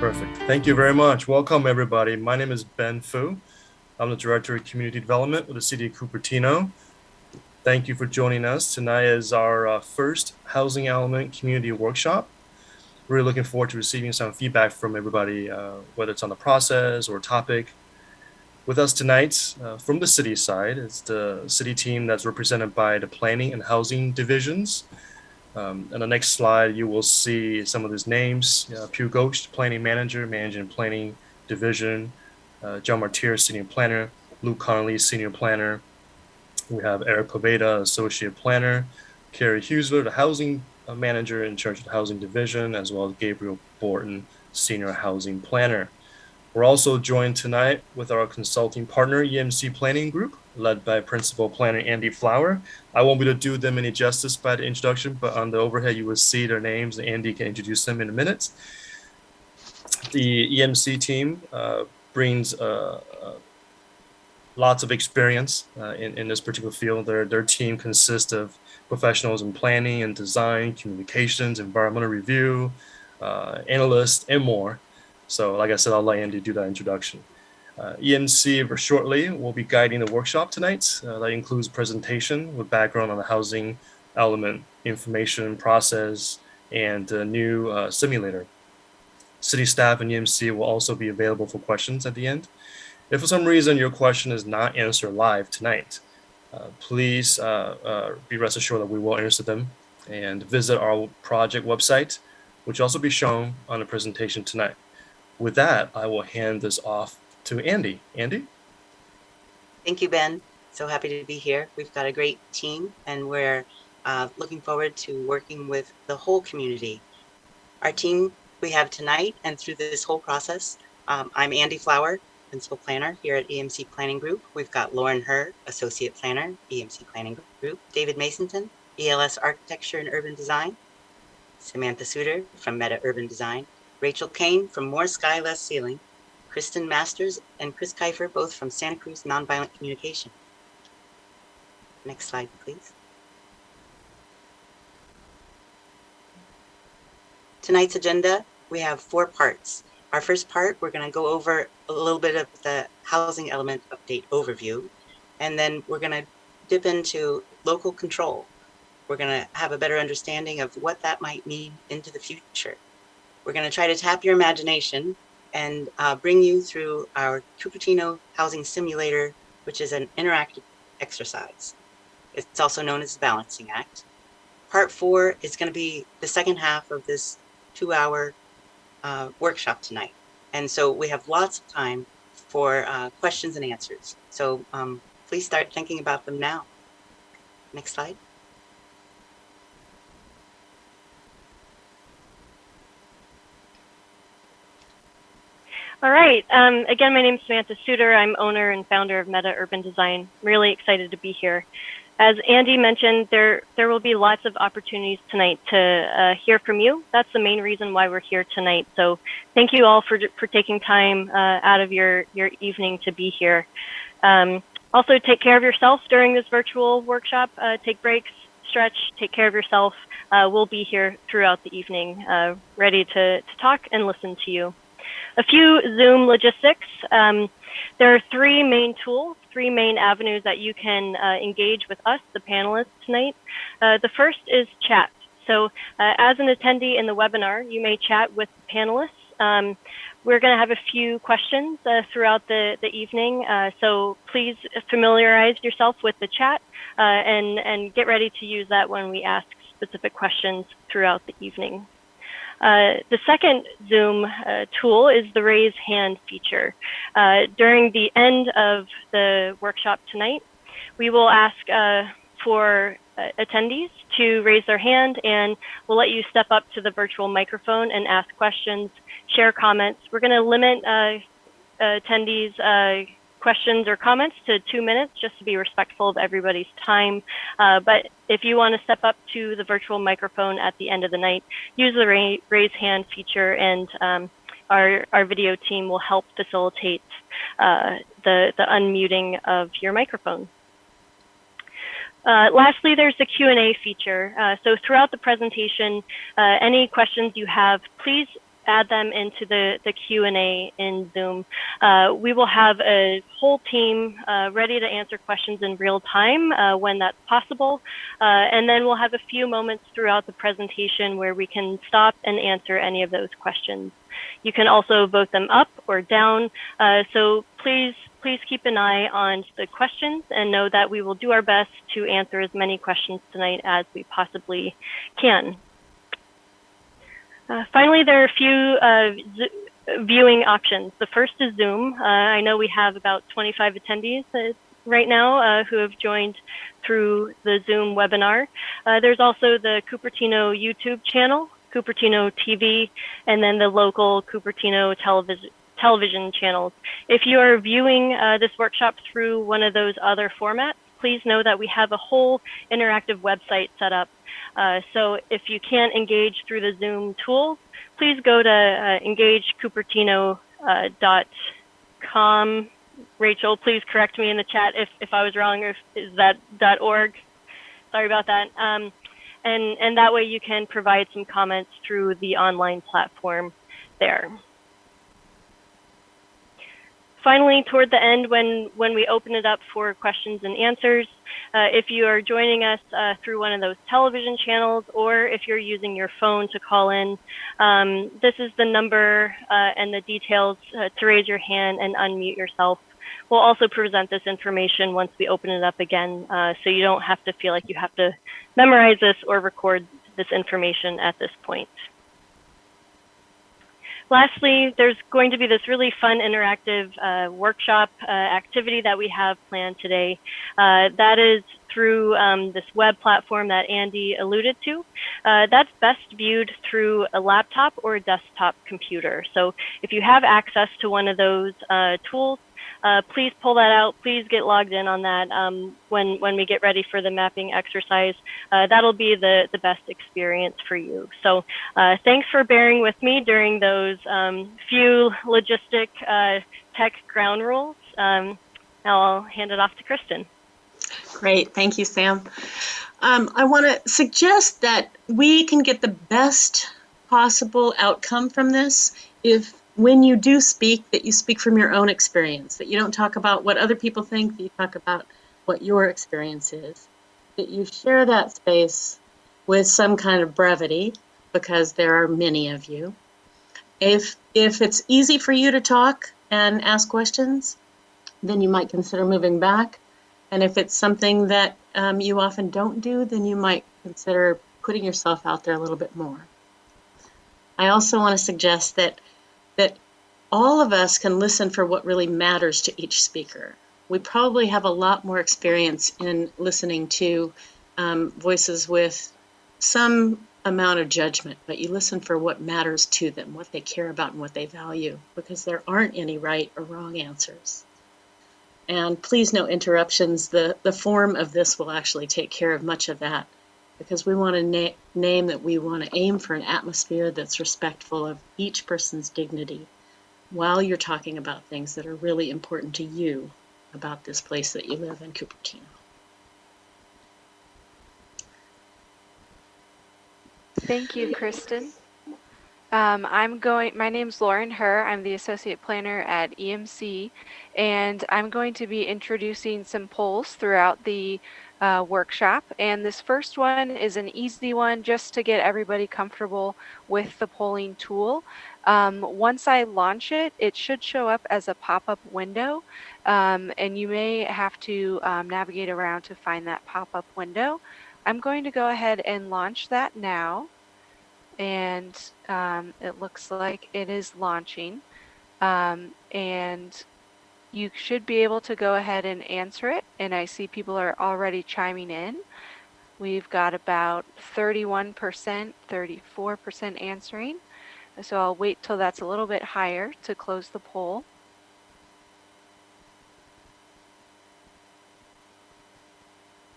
Perfect. Thank you very much. Welcome, everybody. My name is Ben Fu. I'm the Director of Community Development with the City of Cupertino. Thank you for joining us. Tonight is our first Housing Element Community Workshop. Really looking forward to receiving some feedback from everybody, whether it's on the process or topic. With us tonight from the city side is the city team that's represented by the Planning and Housing Divisions. On the next slide, you will see some of these names. Pew Ghost, Planning Manager, Managing Planning Division. John Martir, Senior Planner. Luke Connolly, Senior Planner. We have Eric Poveda, Associate Planner. Carrie Huesler, the Housing Manager in charge of the Housing Division, as well as Gabriel Borton, Senior Housing Planner. We're also joined tonight with our consulting partner, EMC Planning Group, led by Principal Planner Andy Flower. I won't be able to do them any justice by the introduction, but on the overhead, you will see their names, and Andy can introduce them in a minute. The EMC team brings lots of experience in this particular field. Their team consists of professionals in planning and design, communications, environmental review, analysts, and more. So like I said, I'll let Andy do that introduction. EMC very shortly will be guiding the workshop tonight. That includes presentation with background on the housing element, information process, and a new simulator. City staff and EMC will also be available for questions at the end. If for some reason your question is not answered live tonight, please be rest assured that we will answer them, and visit our project website, which will also be shown on the presentation tonight. With that, I will hand this off to Andy. Andy? Thank you, Ben. So happy to be here. We've got a great team, and we're looking forward to working with the whole community. Our team we have tonight and through this whole process, I'm Andy Flower, Principal Planner here at EMC Planning Group. We've got Lauren Herr, Associate Planner, EMC Planning Group, David Masonton, ELS Architecture and Urban Design, Samantha Suter from Meta Urban Design, Rachel Kane from More Sky, Less Ceiling, Kristen Masters and Chris Kiefer, both from Santa Cruz Nonviolent Communication. Next slide, please. Tonight's agenda, we have 4 parts. Our first part, we're going to go over a little bit of the housing element update overview, and then we're going to dip into local control. We're going to have a better understanding of what that might mean into the future. We're going to try to tap your imagination and bring you through our Cupertino Housing Simulator, which is an interactive exercise. It's also known as the Balancing Act. Part 4 is going to be the second half of this 2-hour workshop tonight. And so we have lots of time for questions and answers. So please start thinking about them now. Next slide. All right. Again, my name is Samantha Suter. I'm owner and founder of Meta Urban Design. I'm really excited to be here. As Andy mentioned, there will be lots of opportunities tonight to hear from you. That's the main reason why we're here tonight. So thank you all for taking time out of your evening to be here. Also, take care of yourself during this virtual workshop. Take breaks, stretch, take care of yourself. We'll be here throughout the evening, ready to talk and listen to you. A few Zoom logistics. There are 3 main tools, 3 main avenues that you can engage with us, the panelists tonight. The first is chat. So as an attendee in the webinar, you may chat with the panelists. We're going to have a few questions throughout the evening. So please familiarize yourself with the chat and get ready to use that when we ask specific questions throughout the evening. The second Zoom tool is the raise hand feature. During the end of the workshop tonight, we will ask for attendees to raise their hand, and we'll let you step up to the virtual microphone and ask questions, share comments. We're going to limit attendees' questions or comments to 2 minutes just to be respectful of everybody's time. But if you want to step up to the virtual microphone at the end of the night, use the raise hand feature, and our video team will help facilitate the unmuting of your microphone. Lastly, there's the Q&A feature. So throughout the presentation, any questions you have, please add them into the Q&A in Zoom. We will have a whole team ready to answer questions in real time when that's possible. And then we'll have a few moments throughout the presentation where we can stop and answer any of those questions. You can also vote them up or down. So please keep an eye on the questions and know that we will do our best to answer as many questions tonight as we possibly can. Finally, there are a few viewing options. The first is Zoom. I know we have about 25 attendees right now who have joined through the Zoom webinar. There's also the Cupertino YouTube channel, Cupertino TV, and then the local Cupertino television channels. If you are viewing this workshop through one of those other formats, please know that we have a whole interactive website set up. So if you can't engage through the Zoom tools, please go to engagecupertino.com. Rachel, please correct me in the chat if I was wrong, or is that .org? Sorry about that. And that way you can provide some comments through the online platform there. Finally, toward the end, when we open it up for questions and answers, if you are joining us through one of those television channels, or if you're using your phone to call in, this is the number and the details to raise your hand and unmute yourself. We'll also present this information once we open it up again, so you don't have to feel like you have to memorize this or record this information at this point. Lastly, there's going to be this really fun interactive workshop activity that we have planned today. That is through this web platform that Andy alluded to. That's best viewed through a laptop or a desktop computer. So if you have access to one of those tools, please pull that out. Please get logged in on that when we get ready for the mapping exercise. That'll be the best experience for you. So thanks for bearing with me during those few logistic tech ground rules. Now I'll hand it off to Kristen. Great, thank you, Sam. I want to suggest that we can get the best possible outcome from this if when you do speak, that you speak from your own experience, that you don't talk about what other people think, that you talk about what your experience is, that you share that space with some kind of brevity, because there are many of you. If it's easy for you to talk and ask questions, then you might consider moving back. And if it's something that you often don't do, then you might consider putting yourself out there a little bit more. I also want to suggest that all of us can listen for what really matters to each speaker. We probably have a lot more experience in listening to voices with some amount of judgment, but you listen for what matters to them, what they care about and what they value, because there aren't any right or wrong answers. And please, no interruptions. The form of this will actually take care of much of that, because we want to name that we want to aim for an atmosphere that's respectful of each person's dignity while you're talking about things that are really important to you about this place that you live in, Cupertino. Thank you, Kristen. My name's Lauren Herr. I'm the Associate Planner at EMC, and I'm going to be introducing some polls throughout the workshop. And this first one is an easy one just to get everybody comfortable with the polling tool. Once I launch it, it should show up as a pop-up window, and you may have to navigate around to find that pop-up window. I'm going to go ahead and launch that now. And it looks like it is launching, and you should be able to go ahead and answer it. And I see people are already chiming in. We've got about 31%, 34% answering. So I'll wait till that's a little bit higher to close the poll.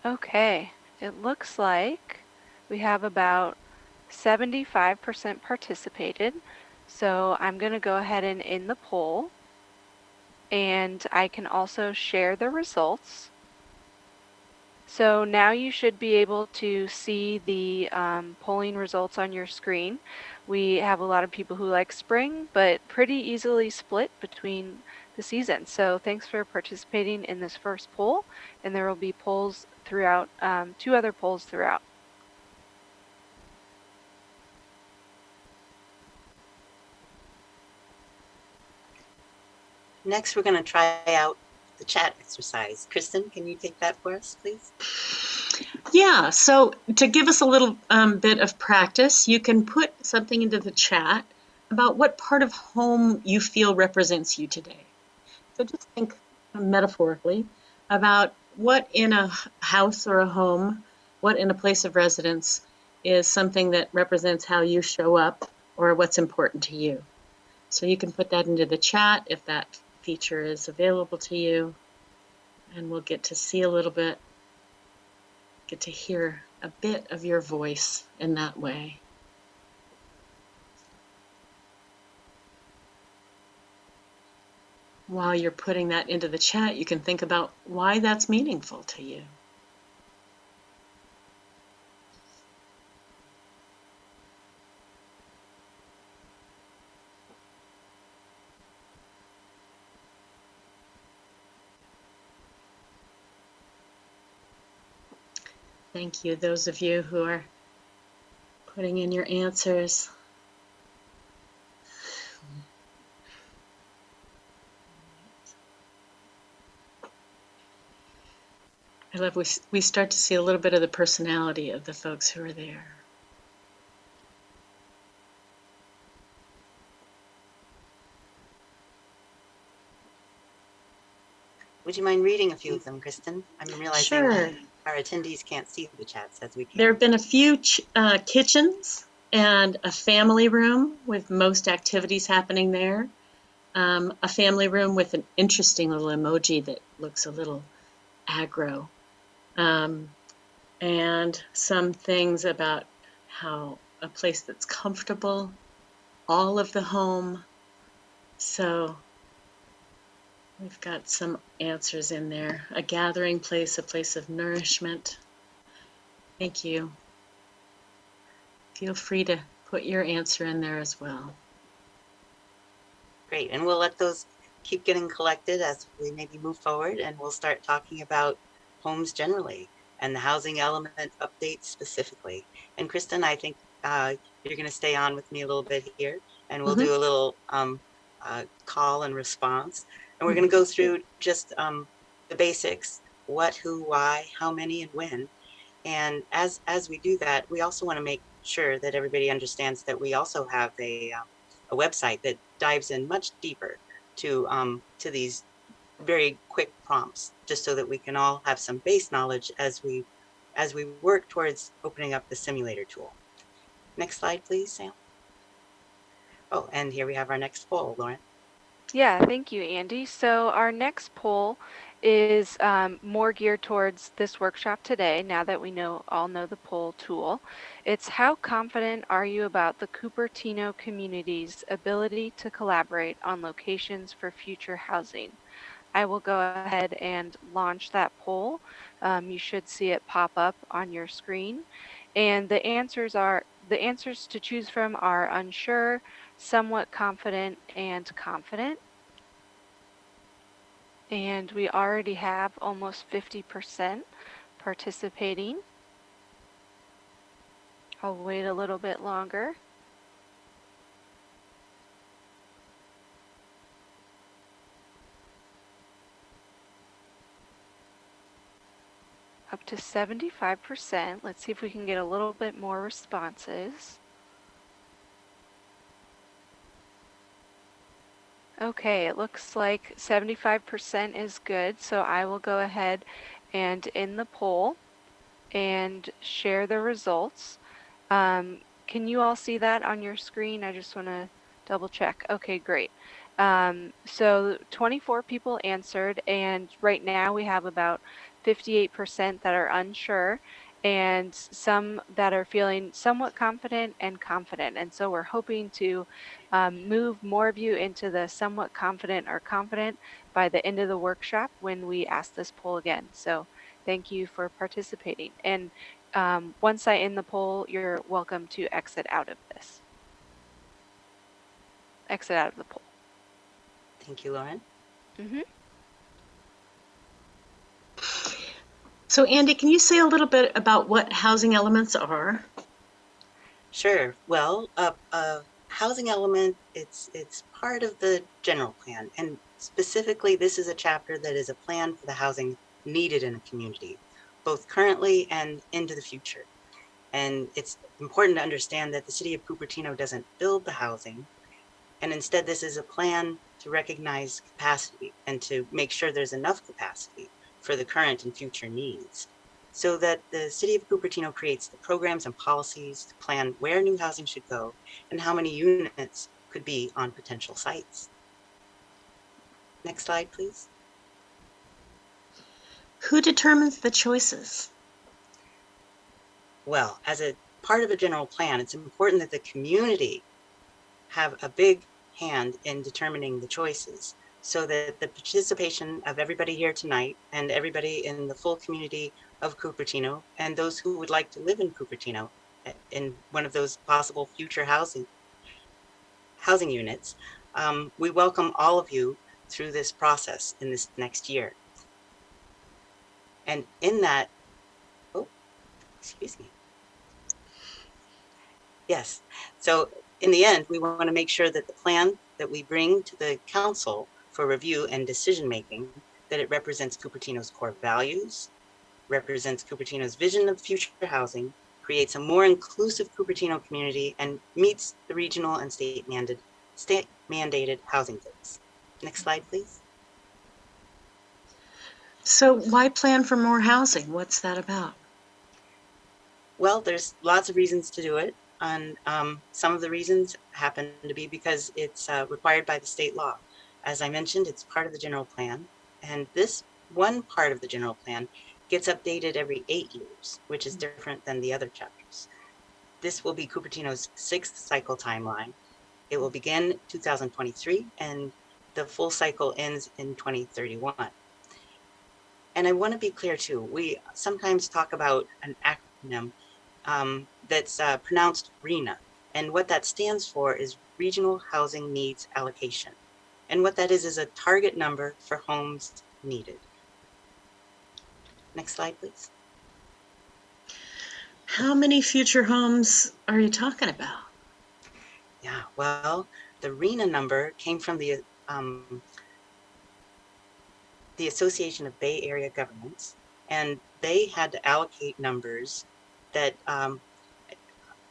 Okay, it looks like we have about 75% participated. So I'm going to go ahead and end the poll, and I can also share the results. So now you should be able to see the polling results on your screen. We have a lot of people who like spring, but pretty easily split between the seasons. So thanks for participating in this first poll, and there will be polls throughout, two other polls throughout. Next, we're going to try out the chat exercise. Kristen, can you take that for us, please? Yeah, so to give us a little bit of practice, you can put something into the chat about what part of home you feel represents you today. So just think metaphorically about what in a house or a home, what in a place of residence is something that represents how you show up or what's important to you. So you can put that into the chat if that feature is available to you, and we'll get to see a little bit, get to hear a bit of your voice in that way. While you're putting that into the chat, you can think about why that's meaningful to you. Thank you, those of you who are putting in your answers. I love we start to see a little bit of the personality of the folks who are there. Would you mind reading a few of them, Kristen? I'm realizing Sure. our attendees can't see the chats as we There can. have been a few kitchens and a family room with most activities happening there. A family room with an interesting little emoji that looks a little aggro. And some things about how a place that's comfortable, all of the home. So we've got some answers in there. A gathering place, a place of nourishment. Thank you. Feel free to put your answer in there as well. Great, and we'll let those keep getting collected as we maybe move forward, and we'll start talking about homes generally and the housing element updates specifically. And Kristen, I think you're going to stay on with me a little bit here, and we'll do a little call and response. And we're going to go through just the basics: what, who, why, how many, and when. And as we do that, we also want to make sure that everybody understands that we also have a website that dives in much deeper to these very quick prompts, just so that we can all have some base knowledge as we work towards opening up the simulator tool. Next slide, please, Sam. Oh, and here we have our next poll, Lauren. Yeah, thank you, Andy. So our next poll is more geared towards this workshop today, now that we all know the poll tool. It's how confident are you about the Cupertino community's ability to collaborate on locations for future housing? I will go ahead and launch that poll. You should see it pop up on your screen. And the answers to choose from are unsure, somewhat confident, and confident. And we already have almost 50% participating. I'll wait a little bit longer. Up to 75%. Let's see if we can get a little bit more responses. Okay, it looks like 75% is good, so I will go ahead and end the poll and share the results. Can you all see that on your screen? I just want to double check. Okay, great. So 24 people answered, and right now we have about 58% that are unsure and some that are feeling somewhat confident and confident. And so we're hoping to move more of you into the somewhat confident or confident by the end of the workshop when we ask this poll again. So Thank you for participating. And once I end the poll, you're welcome to exit out of this. Exit out of the poll. Thank you, Lauren. Mm-hmm. So Andy, can you say a little bit about what housing elements are? Sure. Well, housing element, it's part of the general plan. And specifically, this is a chapter that is a plan for the housing needed in a community, both currently and into the future. And it's important to understand that the City of Cupertino doesn't build the housing, and instead this is a plan to recognize capacity and to make sure there's enough capacity for the current and future needs, so that the City of Cupertino creates the programs and policies to plan where new housing should go and how many units could be on potential sites. Next slide, please. Who determines the choices? Well, as a part of a general plan, it's important that the community have a big hand in determining the choices, so that the participation of everybody here tonight and everybody in the full community of Cupertino and those who would like to live in Cupertino in one of those possible future housing units, we welcome all of you through this process in this next year. And in that, oh, excuse me. Yes. So in the end, we want to make sure that the plan that we bring to the council for review and decision making, that it represents Cupertino's core values, represents Cupertino's vision of future housing, creates a more inclusive Cupertino community, and meets the regional and state mandated housing goals. Next slide, please. So why plan for more housing? What's that about? Well, there's lots of reasons to do it. And some of the reasons happen to be because it's required by the state law. As I mentioned, it's part of the general plan. And this one part of the general plan gets updated every 8 years, which is different than the other chapters. This will be Cupertino's 6th cycle timeline. It will begin 2023 and the full cycle ends in 2031. And I want to be clear too, we sometimes talk about an acronym that's pronounced RENA. And what that stands for is Regional Housing Needs Allocation. And what that is a target number for homes needed. Next slide, please. How many future homes are you talking about? Yeah, well, the RENA number came from the Association of Bay Area Governments, and they had to allocate numbers that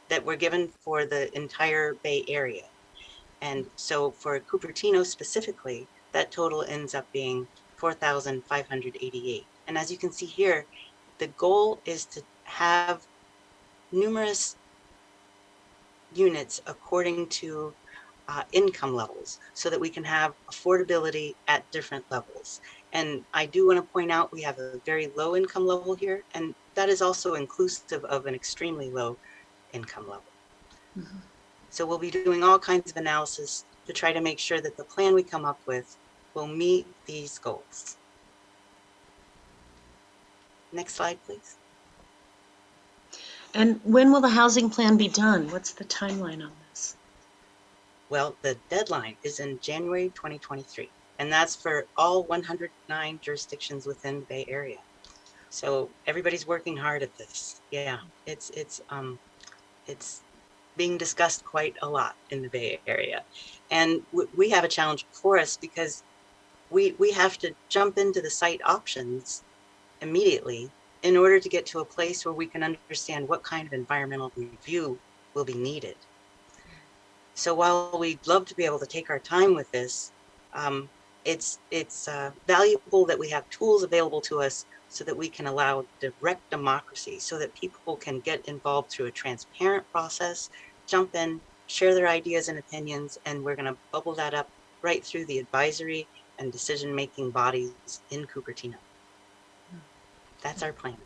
that were given for the entire Bay Area. And so for Cupertino specifically, that total ends up being 4,588. And as you can see here, the goal is to have numerous units according to income levels so that we can have affordability at different levels. And I do want to point out we have a very low income level here, and that is also inclusive of an extremely low income level. Mm-hmm. So we'll be doing all kinds of analysis to try to make sure that the plan we come up with will meet these goals. Next slide, please. And when will the housing plan be done? What's the timeline on this? Well, the deadline is in January 2023, and that's for all 109 jurisdictions within the Bay Area. So everybody's working hard at this. Yeah, it's being discussed quite a lot in the Bay Area, and we have a challenge before us because we have to jump into the site options immediately in order to get to a place where we can understand what kind of environmental review will be needed. So while we'd love to be able to take our time with this, it's valuable that we have tools available to us so that we can allow direct democracy, so that people can get involved through a transparent process, jump in, share their ideas and opinions, and we're going to bubble that up right through the advisory and decision-making bodies in Cupertino. That's our plan.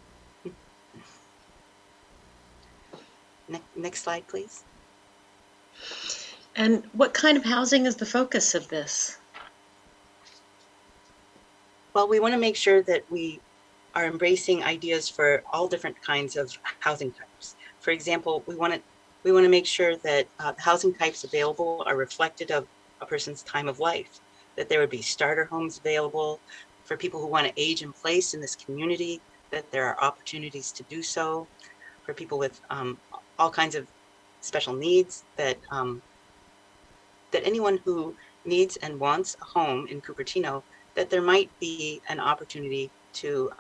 Next slide, please. And what kind of housing is the focus of this? Well, we want to make sure that we are embracing ideas for all different kinds of housing types. For example, we want to make sure that the housing types available are reflective of a person's time of life, that there would be starter homes available for people who want to age in place in this community, that there are opportunities to do so for people with all kinds of special needs, that anyone who needs and wants a home in Cupertino, that there might be an opportunity to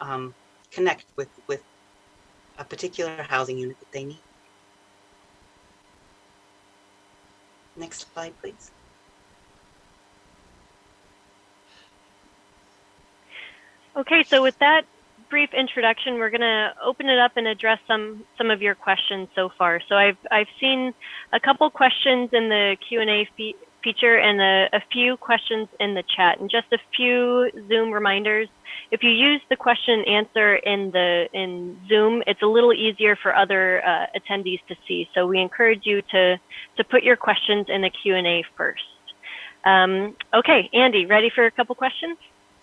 connect with a particular housing unit that they need. Next slide, please. Okay, so with that brief introduction, we're going to open it up and address some of your questions so far. So I've seen a couple questions in the Q&A feature and a few questions in the chat, and just a few Zoom reminders. If you use the question and answer in Zoom, it's a little easier for other attendees to see. So we encourage you to put your questions in the Q&A first. Okay, Andy, ready for a couple questions?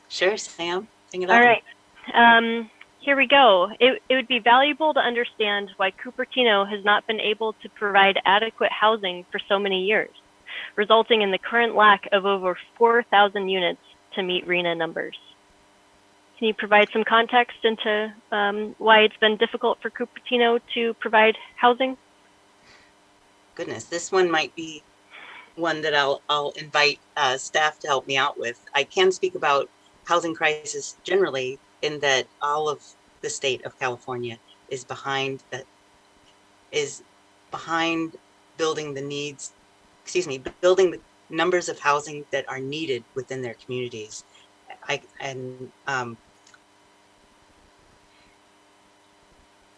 Sure, Sam. Bring it on. All right. Here we go. It would be valuable to understand why Cupertino has not been able to provide adequate housing for so many years, resulting in the current lack of over 4,000 units to meet RHNA numbers. Can you provide some context into why it's been difficult for Cupertino to provide housing? Goodness, this one might be one that I'll invite staff to help me out with. I can speak about housing crisis generally, in that all of the state of California is behind building building the numbers of housing that are needed within their communities. I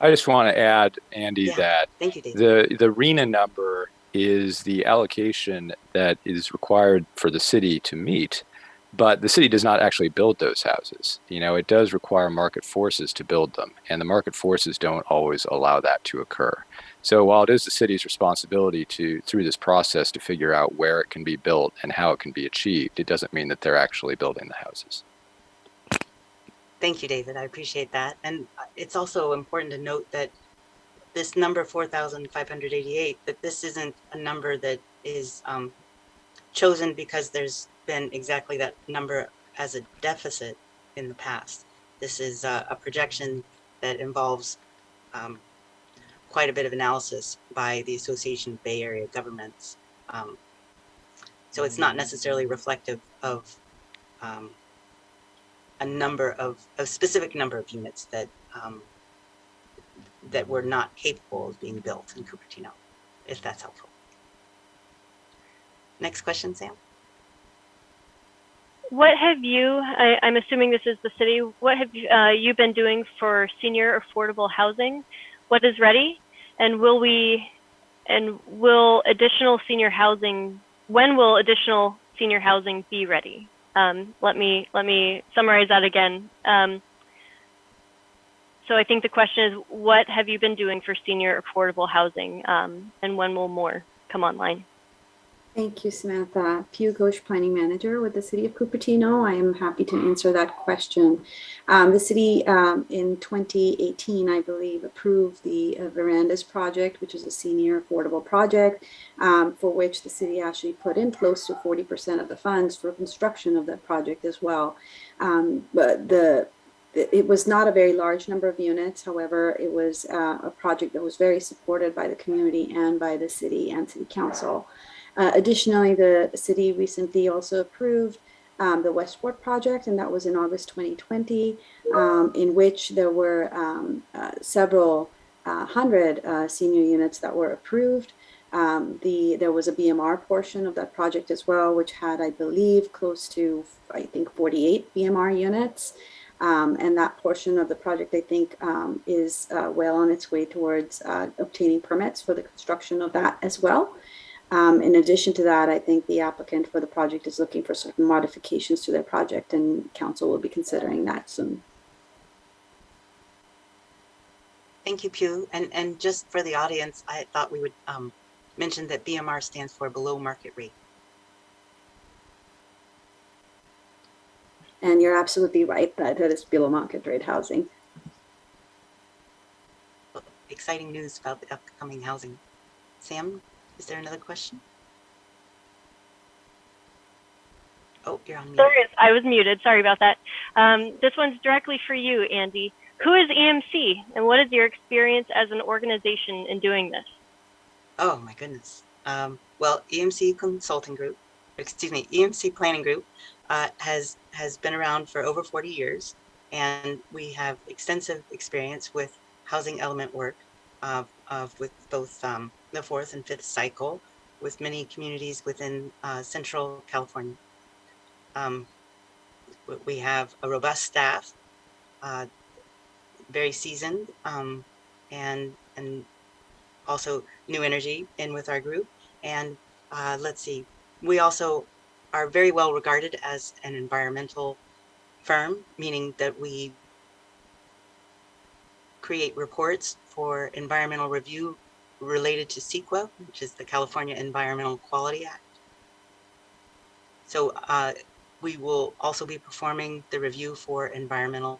just want to add, Andy, that thank you, Dave. the RHNA number is the allocation that is required for the city to meet, but the city does not actually build those houses. You know, it does require market forces to build them, and the market forces don't always allow that to occur. So while it is the city's responsibility through this process, to figure out where it can be built and how it can be achieved, it doesn't mean that they're actually building the houses. Thank you, David. I appreciate that. And it's also important to note that this number 4,588, that this isn't a number that is chosen because there's been exactly that number as a deficit in the past. This is a projection that involves quite a bit of analysis by the Association of Bay Area Governments. So it's not necessarily reflective of a specific number of units that that were not capable of being built in Cupertino, if that's helpful. Next question, Sam. What have you, I'm assuming this is the city, what have you been doing for senior affordable housing? What is ready? And will additional senior housing, when will additional senior housing be ready? Let me summarize that again. So I think the question is, what have you been doing for senior affordable housing, and when will more come online? Thank you, Samantha. Pugh Ghosh, Planning Manager with the City of Cupertino. I am happy to answer that question. The city in 2018, I believe, approved the Verandas project, which is a senior affordable project, for which the city actually put in close to 40% of the funds for construction of that project as well. But it was not a very large number of units. However, it was a project that was very supported by the community and by the city and city council. Additionally, the city recently also approved the Westport project, and that was in August 2020, in which there were several hundred senior units that were approved. There was a BMR portion of that project as well, which had, I believe, close to, 48 BMR units. And that portion of the project, I think, is well on its way towards obtaining permits for the construction of that as well. In addition to that, I think the applicant for the project is looking for certain modifications to their project, and council will be considering that soon. Thank you, Pugh. And just for the audience, I thought we would mention that BMR stands for below market rate. And you're absolutely right that is below market rate housing. exciting news about the upcoming housing. Sam, is there another question? Oh, you're on mute. There is. I was muted. Sorry about that. This one's directly for you, Andy. Who is EMC, and what is your experience as an organization in doing this? Oh my goodness. Well, EMC Consulting Group, excuse me, EMC Planning Group has been around for over 40 years, and we have extensive experience with housing element work with both the fourth and fifth cycle with many communities within Central California. We have a robust staff, very seasoned, and also new energy in with our group. And let's see, we also are very well regarded as an environmental firm, meaning that we create reports for environmental review related to CEQA, which is the California Environmental Quality Act. So we will also be performing the review for environmental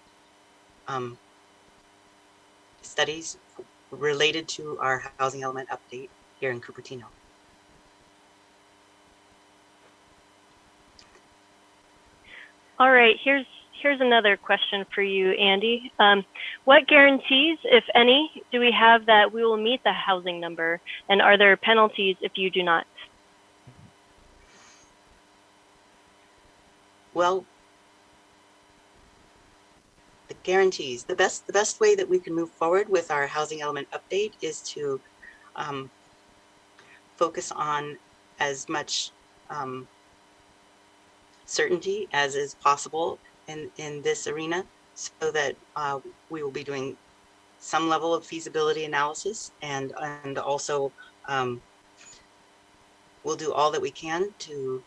studies related to our housing element update here in Cupertino. All right, here's another question for you, Andy. What guarantees, if any, do we have that we will meet the housing number, and are there penalties if you do not? Well, the guarantees, the best way that we can move forward with our housing element update is to focus on as much certainty as is possible in this arena, so that we will be doing some level of feasibility analysis, and also we'll do all that we can to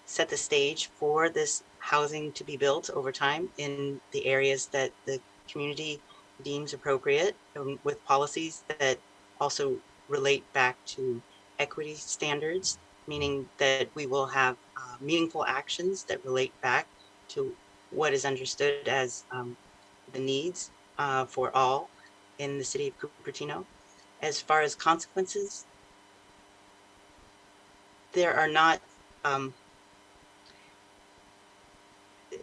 set the stage for this housing to be built over time in the areas that the community deems appropriate, with policies that also relate back to equity standards, meaning that we will have meaningful actions that relate back to what is understood as the needs for all in the city of Cupertino. As far as consequences, there are not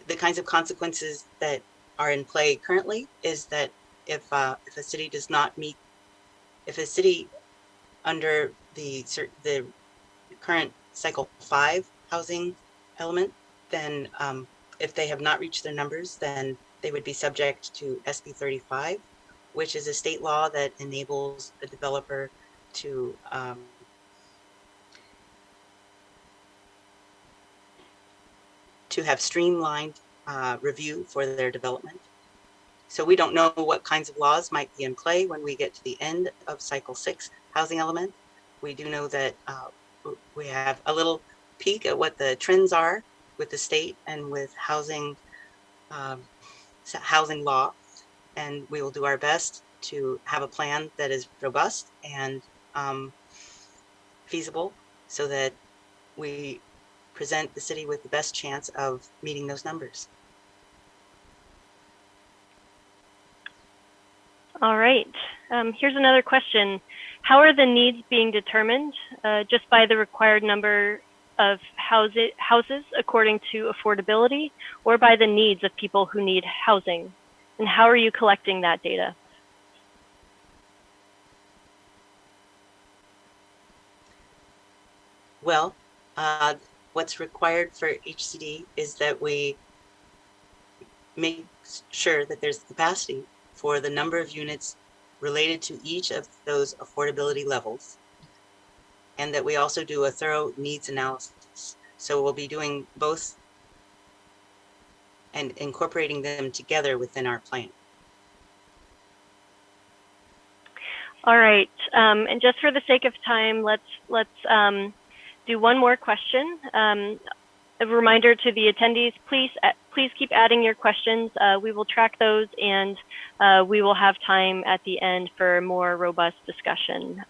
the kinds of consequences that are in play currently is that if a city does not meet, if a city under the current cycle 5 housing element, then if they have not reached their numbers, then they would be subject to SB 35, which is a state law that enables a developer to have streamlined review for their development. So we don't know what kinds of laws might be in play when we get to the end of cycle 6 housing element. We do know that we have a little peek at what the trends are with the state and with housing law, and we will do our best to have a plan that is robust and feasible, so that we present the city with the best chance of meeting those numbers. All right. Here's another question. How are the needs being determined? Just by the required number of houses according to affordability, or by the needs of people who need housing? And how are you collecting that data? Well, what's required for HCD is that we make sure that there's capacity for the number of units related to each of those affordability levels, and that we also do a thorough needs analysis. So we'll be doing both and incorporating them together within our plan. All right, and just for the sake of time, let's do one more question. A reminder to the attendees, please keep adding your questions. We will track those, and we will have time at the end for more robust discussion.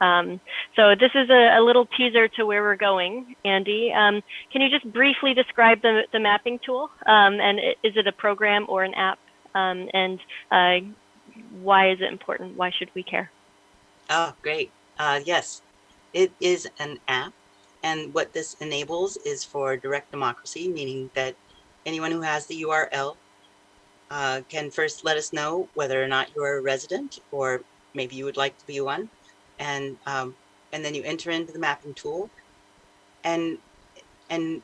So this is a little teaser to where we're going. Andy, can you just briefly describe the mapping tool? And is it a program or an app? And why is it important? Why should we care? Oh, great. Yes, it is an app. And what this enables is for direct democracy, meaning that anyone who has the URL can first let us know whether or not you're a resident or maybe you would like to be one. And then you enter into the mapping tool. And and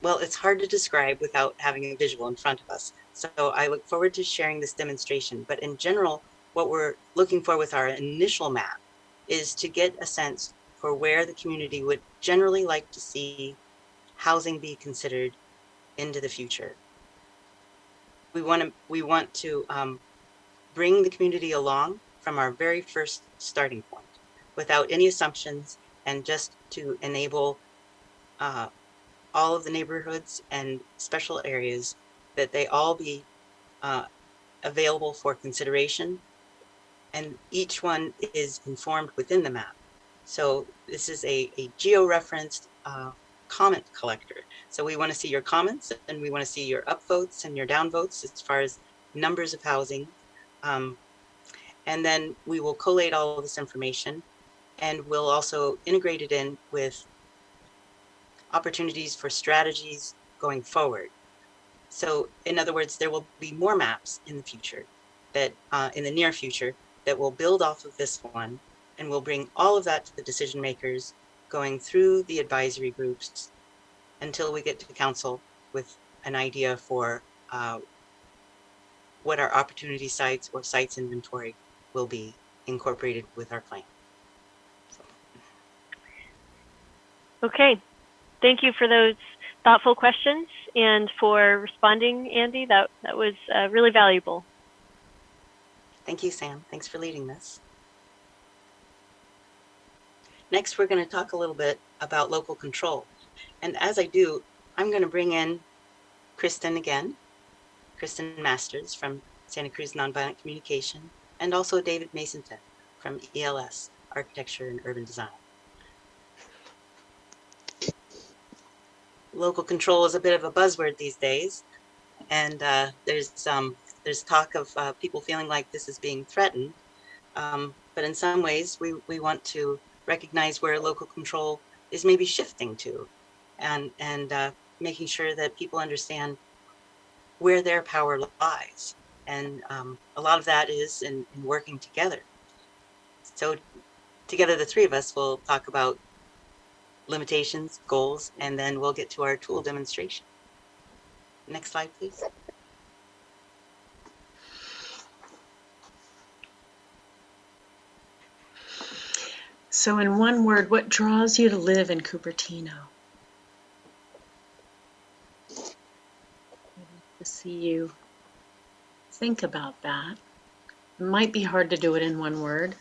well, it's hard to describe without having a visual in front of us. So I look forward to sharing this demonstration. But in general, what we're looking for with our initial map is to get a sense for where the community would generally like to see housing be considered into the future. We want to bring the community along from our very first starting point without any assumptions, and just to enable uh, all of the neighborhoods and special areas that they all be uh, available for consideration, and each one is informed within the map. So this is a geo-referenced comment collector. So we want to see your comments, and we want to see your upvotes and your downvotes as far as numbers of housing. And then we will collate all of this information, and we'll also integrate it in with opportunities for strategies going forward. So in other words, there will be more maps in the future that in the near future that will build off of this one, and we'll bring all of that to the decision makers going through the advisory groups until we get to council with an idea for what our opportunity sites or sites inventory will be incorporated with our plan. So. Okay, thank you for those thoughtful questions and for responding, Andy. That was really valuable. Thank you, Sam. Thanks for leading this. Next, we're going to talk a little bit about local control. And as I do, I'm going to bring in Kristen again, Kristen Masters from Santa Cruz Nonviolent Communication, and also David Masonton from ELS, Architecture and Urban Design. Local control is a bit of a buzzword these days, and there's talk of people feeling like this is being threatened. But in some ways, we want to recognize where local control is maybe shifting to, and making sure that people understand where their power lies. And a lot of that is in working together. So together, the three of us will talk about limitations, goals, and then we'll get to our tool demonstration. Next slide, please. So in one word, what draws you to live in Cupertino? I'd like to see you think about that. It might be hard to do it in one word,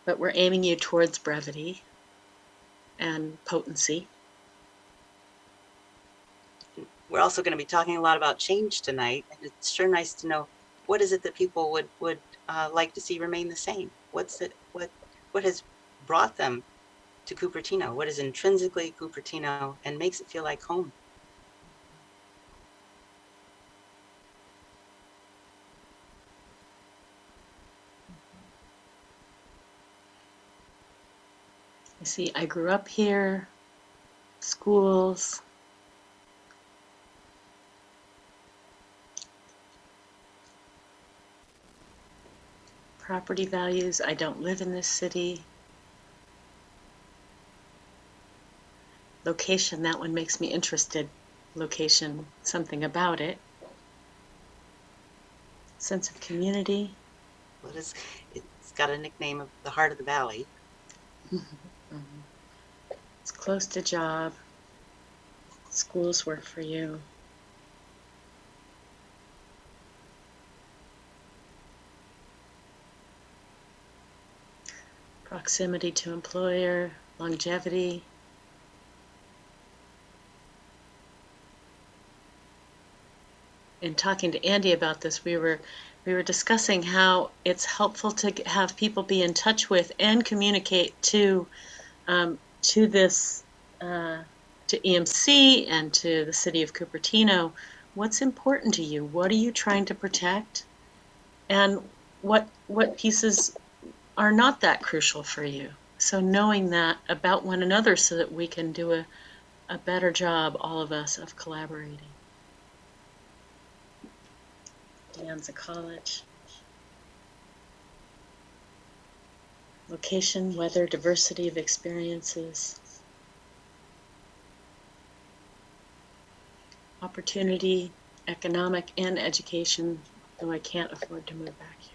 but we're aiming you towards brevity and potency. We're also going to be talking a lot about change tonight, and it's sure nice to know what is it that people would like to see remain the same. What has brought them to Cupertino? What is intrinsically Cupertino and makes it feel like home? You see, I grew up here, schools, property values. I don't live in this city. Location, that one makes me interested. Location, something about it. Sense of community. It's got a nickname of the heart of the valley. It's close to job. Schools work for you. Proximity to employer, longevity. In talking to Andy about this, we were discussing how it's helpful to have people be in touch with and communicate to this to EMC and to the City of Cupertino. What's important to you? What are you trying to protect? And what pieces are not that crucial for you. So knowing that about one another so that we can do a better job, all of us, of collaborating. De Anza College. Location, weather, diversity of experiences. Opportunity, economic, and education, though I can't afford to move back here.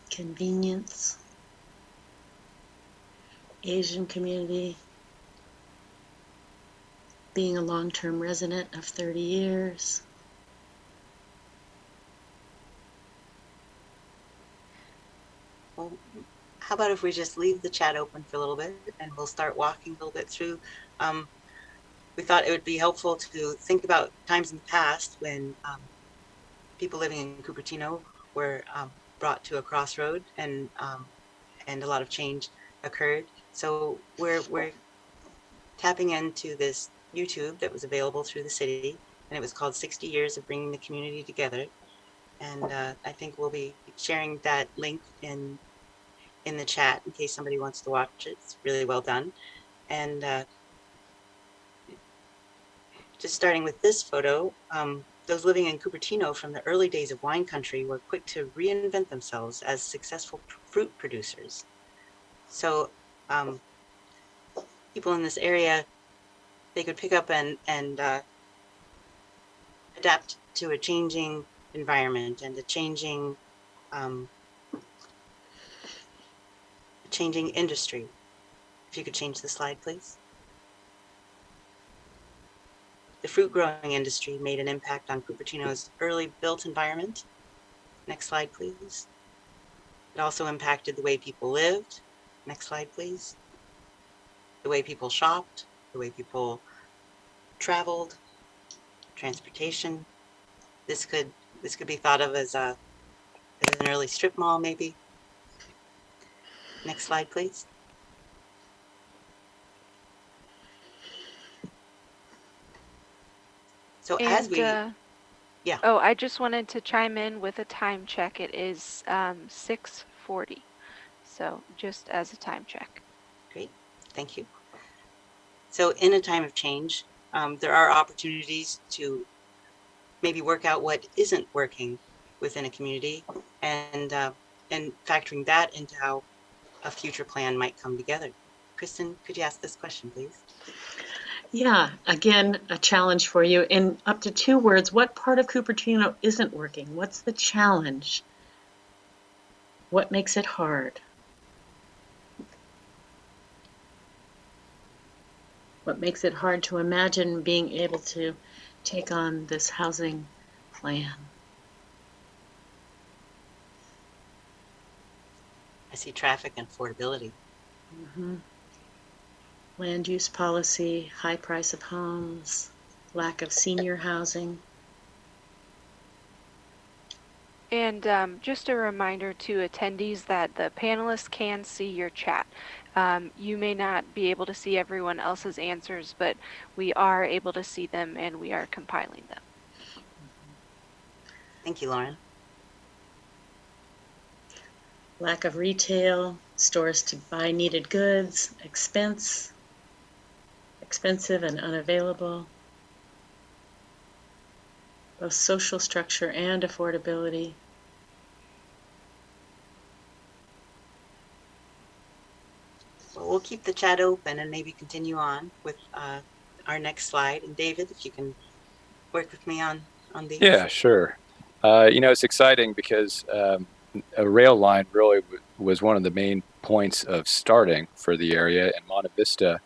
Convenience, Asian community, being a long-term resident of 30 years. Well, how about if we just leave the chat open for a little bit and we'll start walking a little bit through. We thought it would be helpful to think about times in the past when people living in Cupertino were brought to a crossroad and a lot of change occurred. So we're tapping into this YouTube that was available through the city, and it was called 60 Years of Bringing the Community Together. And I think we'll be sharing that link in the chat in case somebody wants to watch it. It's really well done. And just starting with this photo, those living in Cupertino from the early days of wine country were quick to reinvent themselves as successful fruit producers. So people in this area, they could pick up and adapt to a changing environment and a changing industry. If you could change the slide, please. The fruit growing industry made an impact on Cupertino's early built environment. Next slide, please. It also impacted the way people lived. Next slide, please. The way people shopped, the way people traveled, transportation. This could be thought of as an early strip mall, maybe. Next slide, please. So And as we, yeah. Oh, I just wanted to chime in with a time check. It is 6:40. So just as a time check. Great, thank you. So in a time of change, there are opportunities to maybe work out what isn't working within a community and factoring that into how a future plan might come together. Kristen, could you ask this question, please? Yeah, again, a challenge for you. In up to 2 words, what part of Cupertino isn't working? What's the challenge? What makes it hard? What makes it hard to imagine being able to take on this housing plan? I see traffic and affordability. Land use policy, high price of homes, lack of senior housing. And just a reminder to attendees that the panelists can see your chat. You may not be able to see everyone else's answers, but we are able to see them and we are compiling them. Thank you, Lauren. Lack of retail, stores to buy needed goods, expensive and unavailable. Both social structure and affordability. Well, we'll keep the chat open and maybe continue on with our next slide. And David, if you can work with me on these. Yeah, sure. It's exciting because a rail line really was one of the main points of starting for the area, and Monte Vista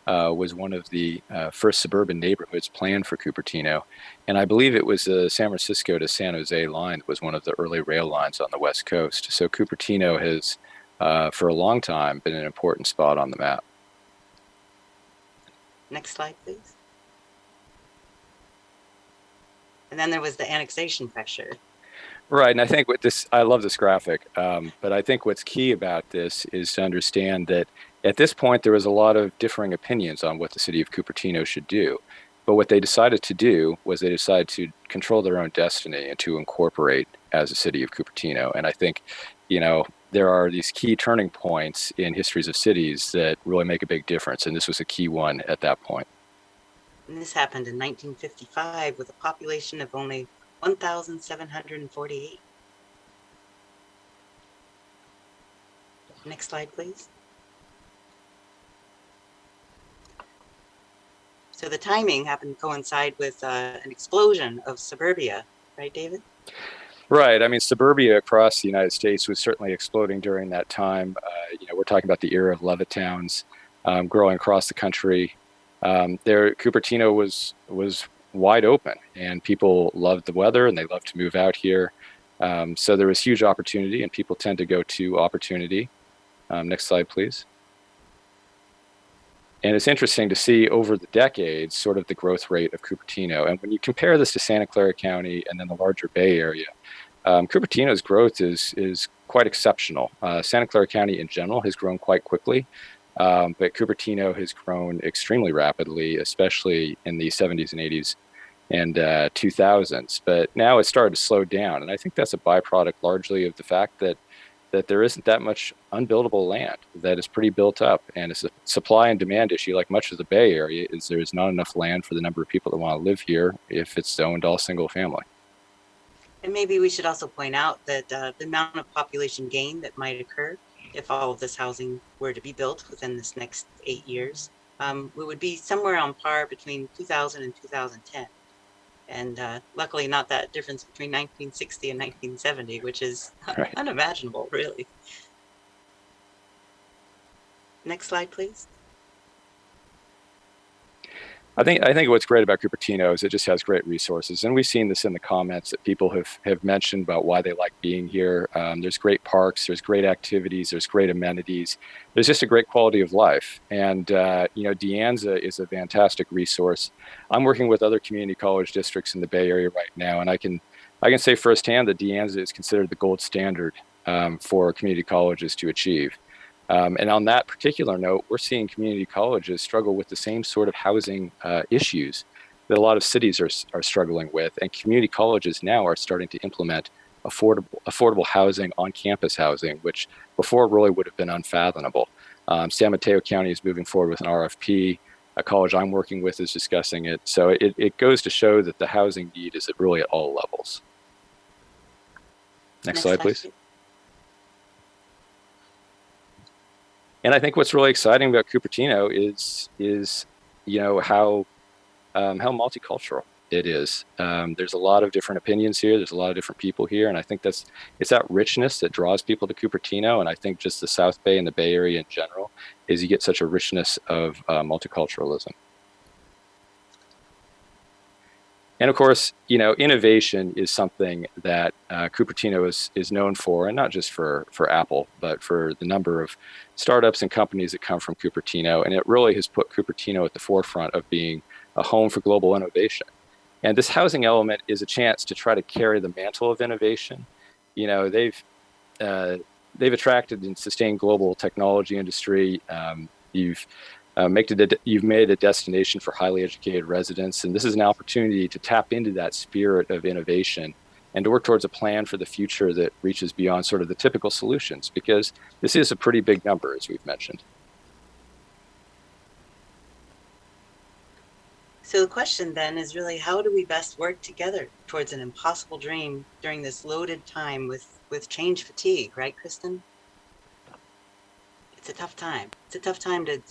was one of the first suburban neighborhoods planned for Cupertino. And I believe it was the San Francisco to San Jose line that was one of the early rail lines on the West Coast. So Cupertino has, for a long time, been an important spot on the map. Next slide, please. And then there was the annexation pressure. Right, and I think I love this graphic, but I think what's key about this is to understand that at this point there was a lot of differing opinions on what the city of Cupertino should do. But what they decided to do was they decided to control their own destiny and to incorporate as a city of Cupertino. And I think, there are these key turning points in histories of cities that really make a big difference. And this was a key one at that point. And this happened in 1955 with a population of only 1,748. Next slide, please. So the timing happened to coincide with an explosion of suburbia, right, David? Right. I mean, suburbia across the United States was certainly exploding during that time. We're talking about the era of Levittowns growing across the country. Cupertino was wide open, and people loved the weather, and they loved to move out here. So there was huge opportunity, and people tend to go to opportunity. Next slide, please. And it's interesting to see over the decades sort of the growth rate of Cupertino. And when you compare this to Santa Clara County and then the larger Bay Area, Cupertino's growth is quite exceptional. Santa Clara County in general has grown quite quickly, but Cupertino has grown extremely rapidly, especially in the 70s and 80s and 2000s. But now it's started to slow down, and I think that's a byproduct largely of the fact that there isn't that much unbuildable land, that is pretty built up, and it's a supply and demand issue. Like much of the Bay Area, there's not enough land for the number of people that want to live here if it's owned all single family. And maybe we should also point out that the amount of population gain that might occur if all of this housing were to be built within this next 8 years, we would be somewhere on par between 2000 and 2010. And luckily not that difference between 1960 and 1970, which is Right. unimaginable, really. Next slide, please. I think what's great about Cupertino is it just has great resources, and we've seen this in the comments that people have mentioned about why they like being here. There's great parks, there's great activities, there's great amenities. There's just a great quality of life, and De Anza is a fantastic resource. I'm working with other community college districts in the Bay Area right now, and I can say firsthand that De Anza is considered the gold standard for community colleges to achieve. And on that particular note, we're seeing community colleges struggle with the same sort of housing issues that a lot of cities are struggling with. And community colleges now are starting to implement affordable housing, on-campus housing, which before really would have been unfathomable. San Mateo County is moving forward with an RFP. A college I'm working with is discussing it. So it goes to show that the housing need is really at all levels. Next slide, please. And I think what's really exciting about Cupertino is how multicultural it is. There's a lot of different opinions here. There's a lot of different people here, and I think it's that richness that draws people to Cupertino. And I think just the South Bay and the Bay Area in general is you get such a richness of multiculturalism. And of course, innovation is something that Cupertino is known for, and not just for Apple, but for the number of startups and companies that come from Cupertino. And it really has put Cupertino at the forefront of being a home for global innovation. And this housing element is a chance to try to carry the mantle of innovation. They've attracted and sustained global technology industry. You've made a destination for highly educated residents, and this is an opportunity to tap into that spirit of innovation and to work towards a plan for the future that reaches beyond sort of the typical solutions, because this is a pretty big number, as we've mentioned. So the question then is really, how do we best work together towards an impossible dream during this loaded time with change fatigue, right, Kristen? It's a tough time. It's a tough time to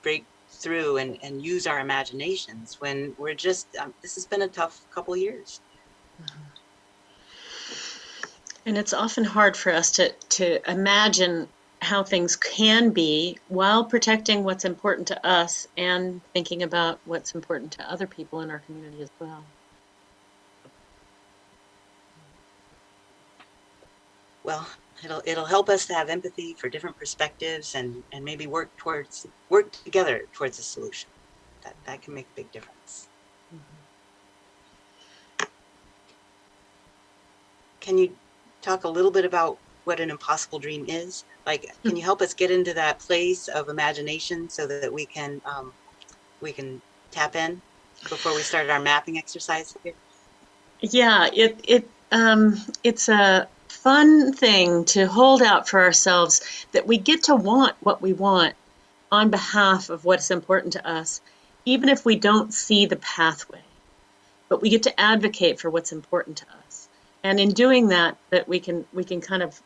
break through and use our imaginations when we're just, this has been a tough couple of years. And it's often hard for us to imagine how things can be while protecting what's important to us and thinking about what's important to other people in our community as well. Well, it'll help us to have empathy for different perspectives and maybe work together towards a solution. That can make a big difference. Mm-hmm. Can you talk a little bit about what an impossible dream is? Like, can you help us get into that place of imagination so that we can tap in? before we started our mapping exercise here? Yeah, it's a fun thing to hold out for ourselves, that we get to want what we want on behalf of what's important to us, even if we don't see the pathway. But we get to advocate for what's important to us. And in doing that, we can kind of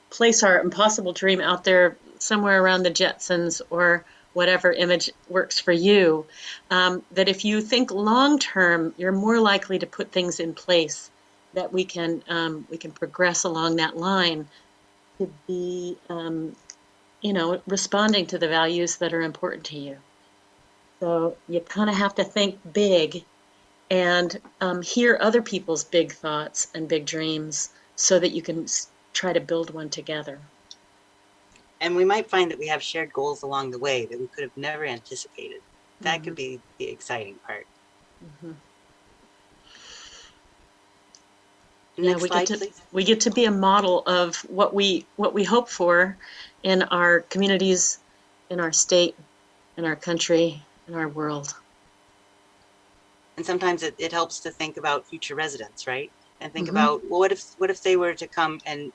place our impossible dream out there somewhere around the Jetsons or whatever image works for you. That if you think long term, you're more likely to put things in place that we can progress along that line to be responding to the values that are important to you. So you kind of have to think big and hear other people's big thoughts and big dreams so that you can try to build one together. And we might find that we have shared goals along the way that we could have never anticipated. That could be the exciting part. Mm-hmm. Yeah, Next slide, please. we get to be a model of what we hope for in our communities, in our state, in our country, in our world. And sometimes it helps to think about future residents, right? And think Mm-hmm. about, well, what if they were to come and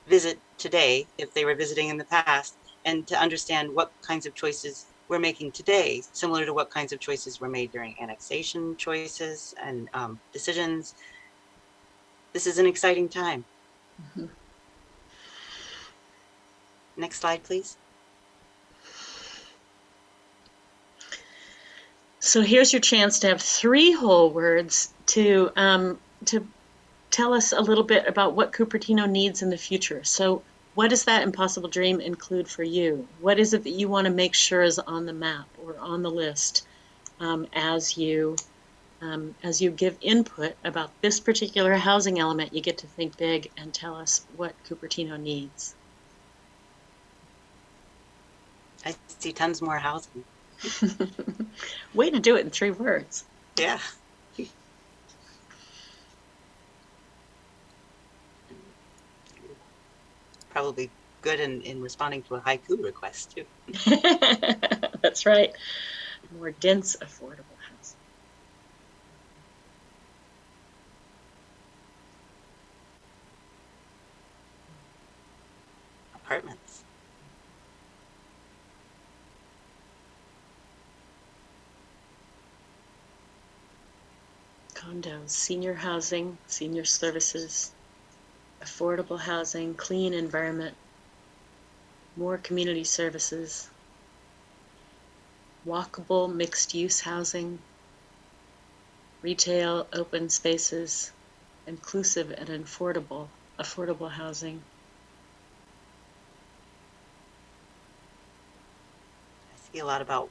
visit today, if they were visiting in the past, and to understand what kinds of choices we're making today, similar to what kinds of choices were made during annexation choices and decisions. This is an exciting time. Mm-hmm. Next slide, please. So here's your chance to have 3 whole words to tell us a little bit about what Cupertino needs in the future. So what does that impossible dream include for you? What is it that you want to make sure is on the map or on the list um, as you as you give input about this particular housing element? You get to think big and tell us what Cupertino needs. I see tons more housing. Way to do it in 3 words. Yeah. Probably good in responding to a haiku request too. That's right. More dense, affordable housing. Apartments. Condos, senior housing, senior services, affordable housing, clean environment, more community services, walkable mixed-use housing, retail, open spaces, inclusive and affordable housing. I see a lot about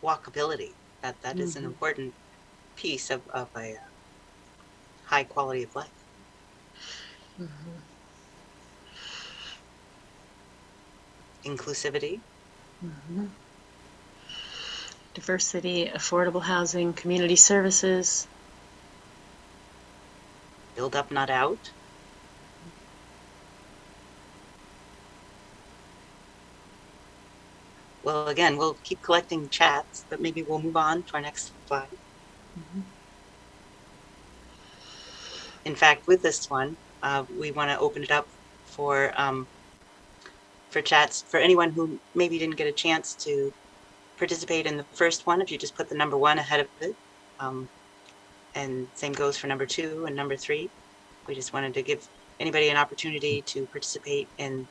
walkability. That is an important piece of a high quality of life. Mm-hmm. Inclusivity. Mm-hmm. Diversity, affordable housing, community services. Build up, not out. Well, again, we'll keep collecting chats, but maybe we'll move on to our next slide. Mm-hmm. In fact, with this one, we want to open it up for chats for anyone who maybe didn't get a chance to participate in the first one. If you just put the number 1 ahead of it, and same goes for number 2 and number 3. We just wanted to give anybody an opportunity to participate in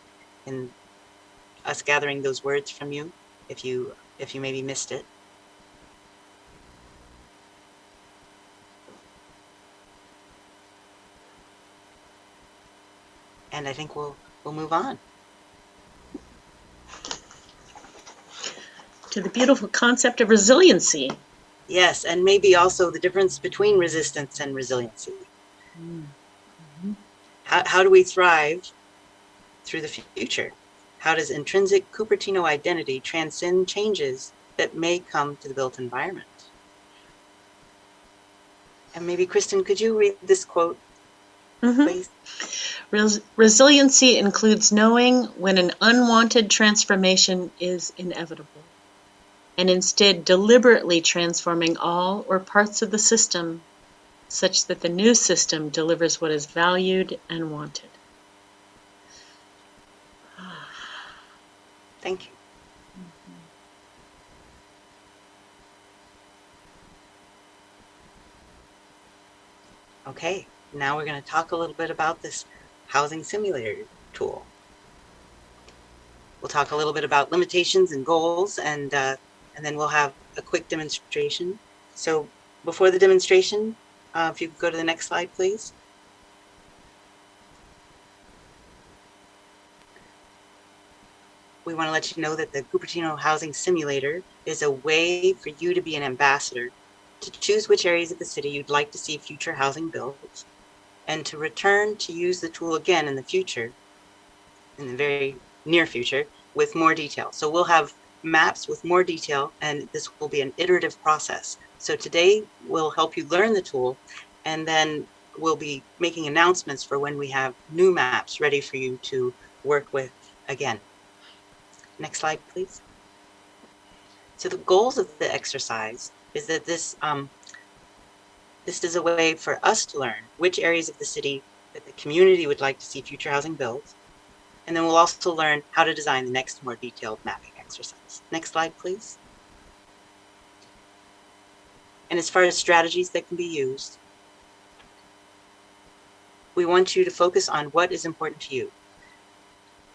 us gathering those words from you if you maybe missed it. And I think we'll move on To the beautiful concept of resiliency. Yes, and maybe also the difference between resistance and resiliency. Mm-hmm. How do we thrive through the future? How does intrinsic Cupertino identity transcend changes that may come to the built environment? And maybe, Kristen, could you read this quote, please? Resiliency includes knowing when an unwanted transformation is inevitable. and instead deliberately transforming all or parts of the system such that the new system delivers what is valued and wanted. Thank you. Okay, now we're going to talk a little bit about this housing simulator tool. We'll talk a little bit about limitations and goals, and then we'll have a quick demonstration. So before the demonstration, if you could go to the next slide, please. We want to let you know that the Cupertino Housing Simulator is a way for you to be an ambassador, to choose which areas of the city you'd like to see future housing built, and to return to use the tool again in the future, in the very near future, with more detail. So we'll have maps with more detail, and this will be an iterative process. So today we'll help you learn the tool, and then we'll be making announcements for when we have new maps ready for you to work with again. Next slide, please. So the goals of the exercise is that this is a way for us to learn which areas of the city that the community would like to see future housing built. And then we'll also learn how to design the next more detailed mapping exercise. Next slide, please. And as far as strategies that can be used, we want you to focus on what is important to you.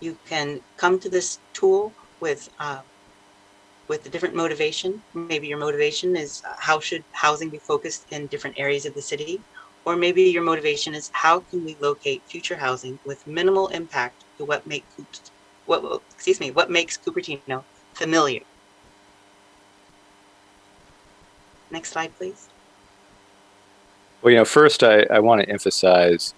You can come to this tool with a different motivation. Maybe your motivation is how should housing be focused in different areas of the city? Or maybe your motivation is how can we locate future housing with minimal impact to what makes Cupertino familiar. Next slide, please. Well, first I want to emphasize,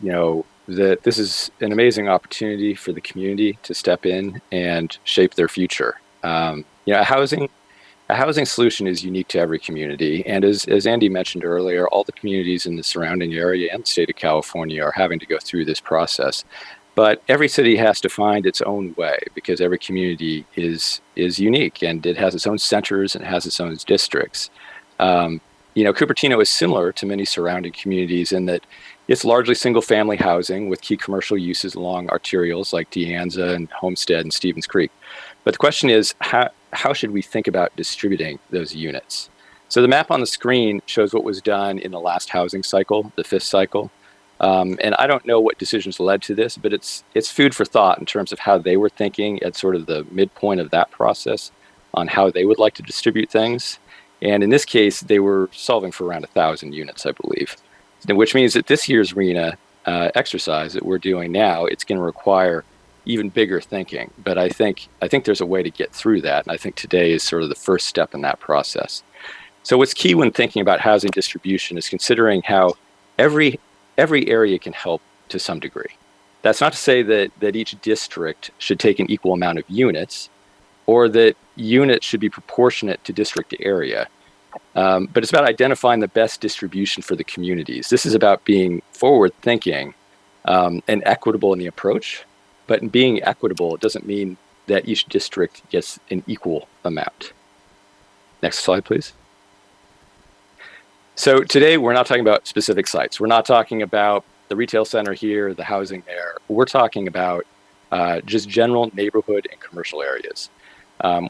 that this is an amazing opportunity for the community to step in and shape their future. A housing solution is unique to every community. And as Andy mentioned earlier, all the communities in the surrounding area and the state of California are having to go through this process. But every city has to find its own way because every community is unique and it has its own centers and it has its own districts. Cupertino is similar to many surrounding communities in that it's largely single-family housing with key commercial uses along arterials like De Anza and Homestead and Stevens Creek. But the question is, how should we think about distributing those units? So the map on the screen shows what was done in the last housing cycle, the fifth cycle. And I don't know what decisions led to this, but it's food for thought in terms of how they were thinking at sort of the midpoint of that process on how they would like to distribute things. And in this case, they were solving for around 1,000 units, I believe, which means that this year's RENA exercise that we're doing now, it's going to require even bigger thinking. But I think there's a way to get through that. And I think today is sort of the first step in that process. So what's key when thinking about housing distribution is considering how every area can help to some degree. That's not to say that each district should take an equal amount of units or that units should be proportionate to district area. But it's about identifying the best distribution for the communities. This is about being forward-thinking and equitable in the approach. But in being equitable, it doesn't mean that each district gets an equal amount. Next slide, please. So today, we're not talking about specific sites. We're not talking about the retail center here, the housing there. We're talking about just general neighborhood and commercial areas.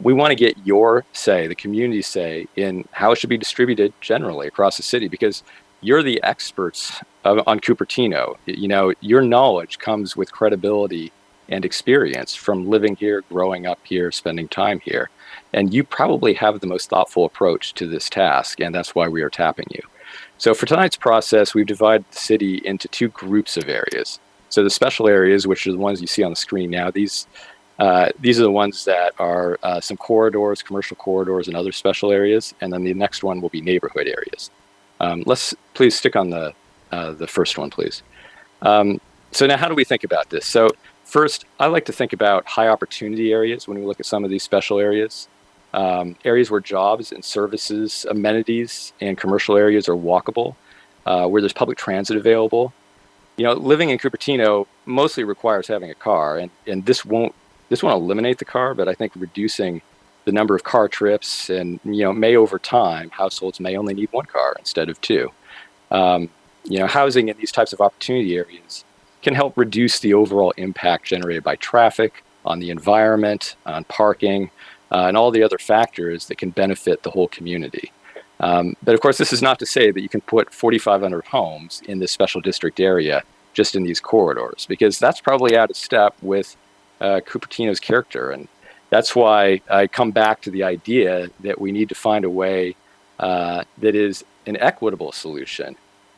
We want to get your say, the community's say, in how it should be distributed generally across the city, because you're the experts on Cupertino. Your knowledge comes with credibility and experience from living here, growing up here, spending time here. And you probably have the most thoughtful approach to this task, and that's why we are tapping you. So for tonight's process, we've divided the city into two groups of areas. So the special areas, which are the ones you see on the screen now, these are the ones that are some corridors, commercial corridors, and other special areas. And then the next one will be neighborhood areas. Let's please stick on the first one, please. So now how do we think about this? So first, I like to think about high opportunity areas when we look at some of these special areas. Areas where jobs and services, amenities, and commercial areas are walkable, where there's public transit available. Living in Cupertino mostly requires having a car, and this won't eliminate the car, but I think reducing the number of car trips, and may over time households may only need one car instead of two. Housing in these types of opportunity areas can help reduce the overall impact generated by traffic on the environment, on parking, and all the other factors that can benefit the whole community. But of course, this is not to say that you can put 4,500 homes in this special district area just in these corridors, because that's probably out of step with Cupertino's character. And that's why I come back to the idea that we need to find a way that is an equitable solution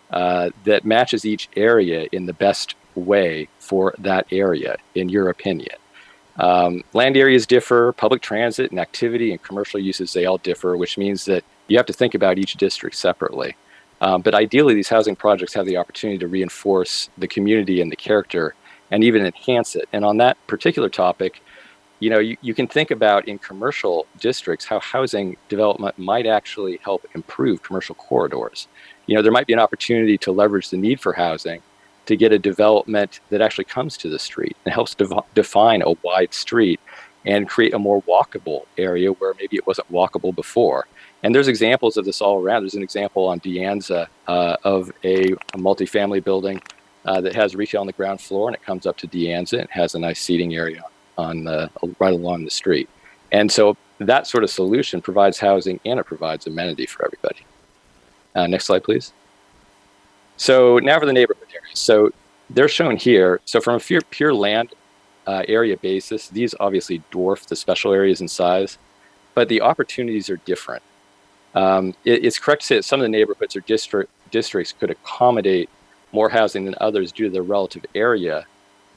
that matches each area in the best way for that area, in your opinion. Land areas differ, public transit and activity and commercial uses, they all differ, which means that you have to think about each district separately. But ideally, these housing projects have the opportunity to reinforce the community and the character and even enhance it. And on that particular topic, you can think about in commercial districts how housing development might actually help improve commercial corridors. There might be an opportunity to leverage the need for housing to get a development that actually comes to the street and helps define a wide street and create a more walkable area where maybe it wasn't walkable before. And there's examples of this all around. There's an example on De Anza of a multifamily building that has retail on the ground floor, and it comes up to De Anza and has a nice seating area on right along the street. And so that sort of solution provides housing and it provides amenity for everybody. Next slide, please. So now for the neighborhood areas. So they're shown here. So from a pure land area basis, these obviously dwarf the special areas in size, but the opportunities are different. It's correct to say that some of the neighborhoods or districts could accommodate more housing than others due to their relative area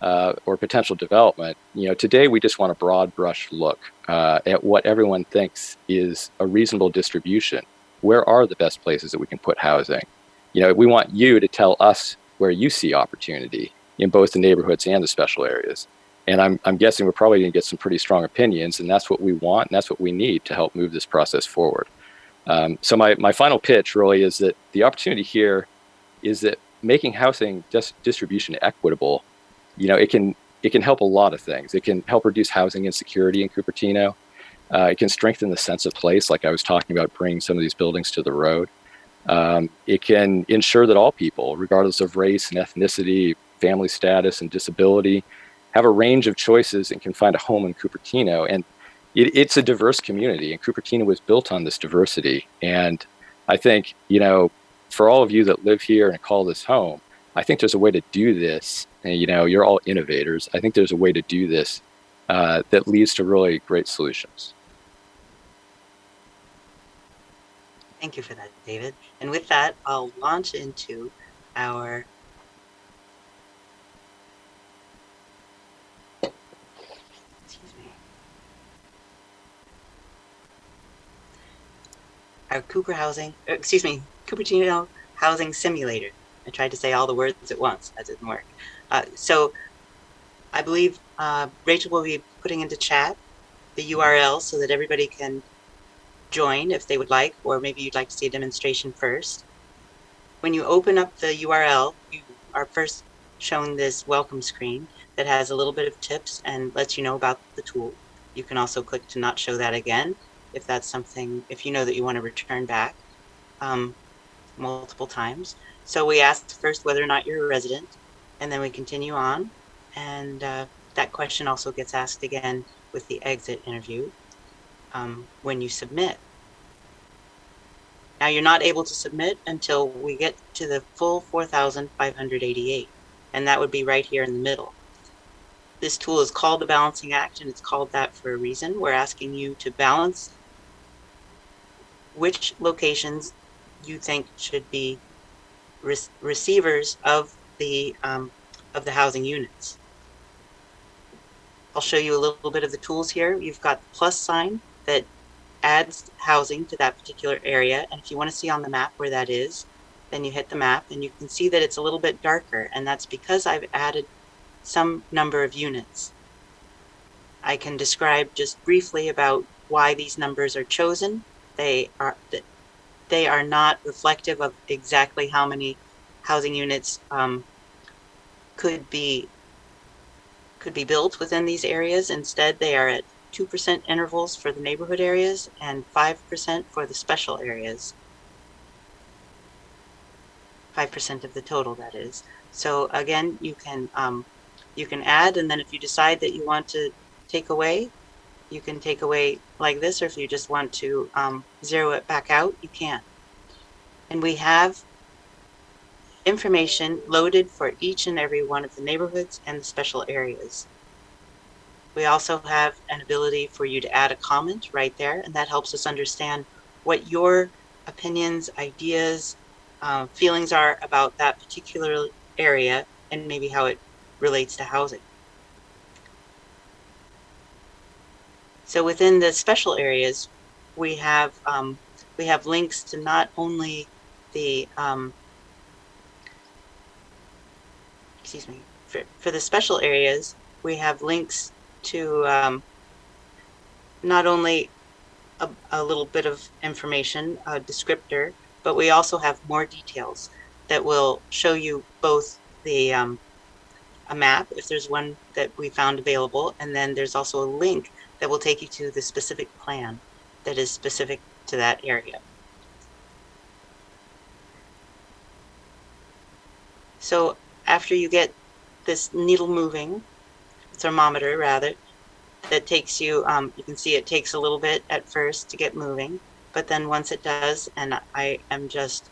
or potential development. Today we just want a broad brush look at what everyone thinks is a reasonable distribution. Where are the best places that we can put housing? We want you to tell us where you see opportunity in both the neighborhoods and the special areas. And I'm guessing we're probably going to get some pretty strong opinions, and that's what we want, and that's what we need to help move this process forward. So my final pitch really is that the opportunity here is that making housing distribution equitable, it can help a lot of things. It can help reduce housing insecurity in Cupertino. It can strengthen the sense of place, like I was talking about, bringing some of these buildings to the road. It can ensure that all people, regardless of race and ethnicity, family status, and disability, have a range of choices and can find a home in Cupertino. And it's a diverse community, and Cupertino was built on this diversity. And I think, for all of you that live here and call this home, I think there's a way to do this. And, you're all innovators. I think there's a way to do this that leads to really great solutions. Thank you for that, David. And with that, I'll launch into our Cupertino Housing Simulator. I tried to say all the words at once. That didn't work. So I believe Rachel will be putting into chat the URL so that everybody can join if they would like, or maybe you'd like to see a demonstration first. When you open up the URL, you are first shown this welcome screen that has a little bit of tips and lets you know about the tool. You can also click to not show that again if that's something, if you know that you want to return back multiple times. So we asked first whether or not you're a resident, and then we continue on. And that question also gets asked again with the exit interview when you submit. Now you're not able to submit until we get to the full 4,588, and that would be right here in the middle. This tool is called the balancing act, and it's called that for a reason. We're asking you to balance which locations you think should be receivers of the housing units. I'll show you a little bit of the tools here. You've got the plus sign that adds housing to that particular area. And if you want to see on the map where that is, then you hit the map and you can see that it's a little bit darker. And that's because I've added some number of units. I can describe just briefly about why these numbers are chosen. They are not reflective of exactly how many housing units could be built within these areas. Instead, they are at 2% intervals for the neighborhood areas and 5% for the special areas. 5% of the total, that is. So again, you can add, and then if you decide that you want to take away, you can take away like this, or if you just want to zero it back out, you can. And we have information loaded for each and every one of the neighborhoods and the special areas. We also have an ability for you to add a comment right there, and that helps us understand what your opinions, ideas, feelings are about that particular area and maybe how it relates to housing. So within the special areas, we have links to not only the excuse me, for the special areas, we have links to not only a little bit of information, a descriptor, but we also have more details that will show you both the a map, if there's one that we found available, and then there's also a link that will take you to the specific plan that is specific to that area. So after you get this needle moving, thermometer rather, that takes you, you can see it takes a little bit at first to get moving, but then once it does, and I am just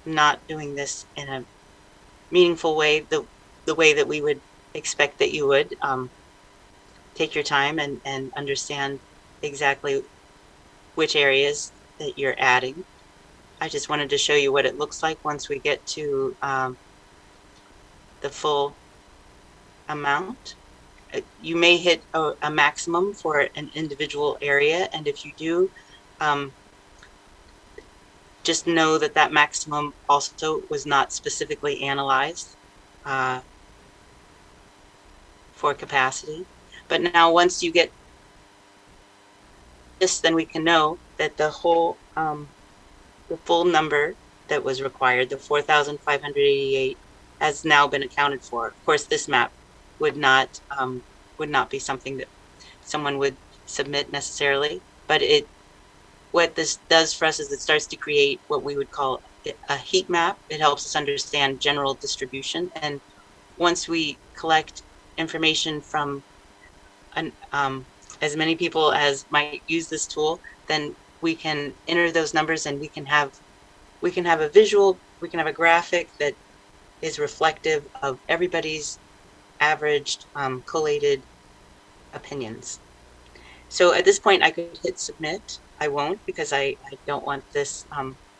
not doing this in a meaningful way, the way that we would expect that you would, take your time and understand exactly which areas that you're adding. I just wanted to show you what it looks like once we get to the full amount. You may hit a maximum for an individual area, and if you do, just know that that maximum also was not specifically analyzed for capacity. But now once you get this, then we can know that the whole, the full number that was required, the 4,588, has now been accounted for. Of course, this map would not be something that someone would submit necessarily, but what this does for us is it starts to create what we would call a heat map. It helps us understand general distribution, and once we collect information from as many people as might use this tool, then we can enter those numbers and we can have a visual, we can have a graphic that is reflective of everybody's averaged collated opinions. So at this point I could hit submit. I won't, because I don't want this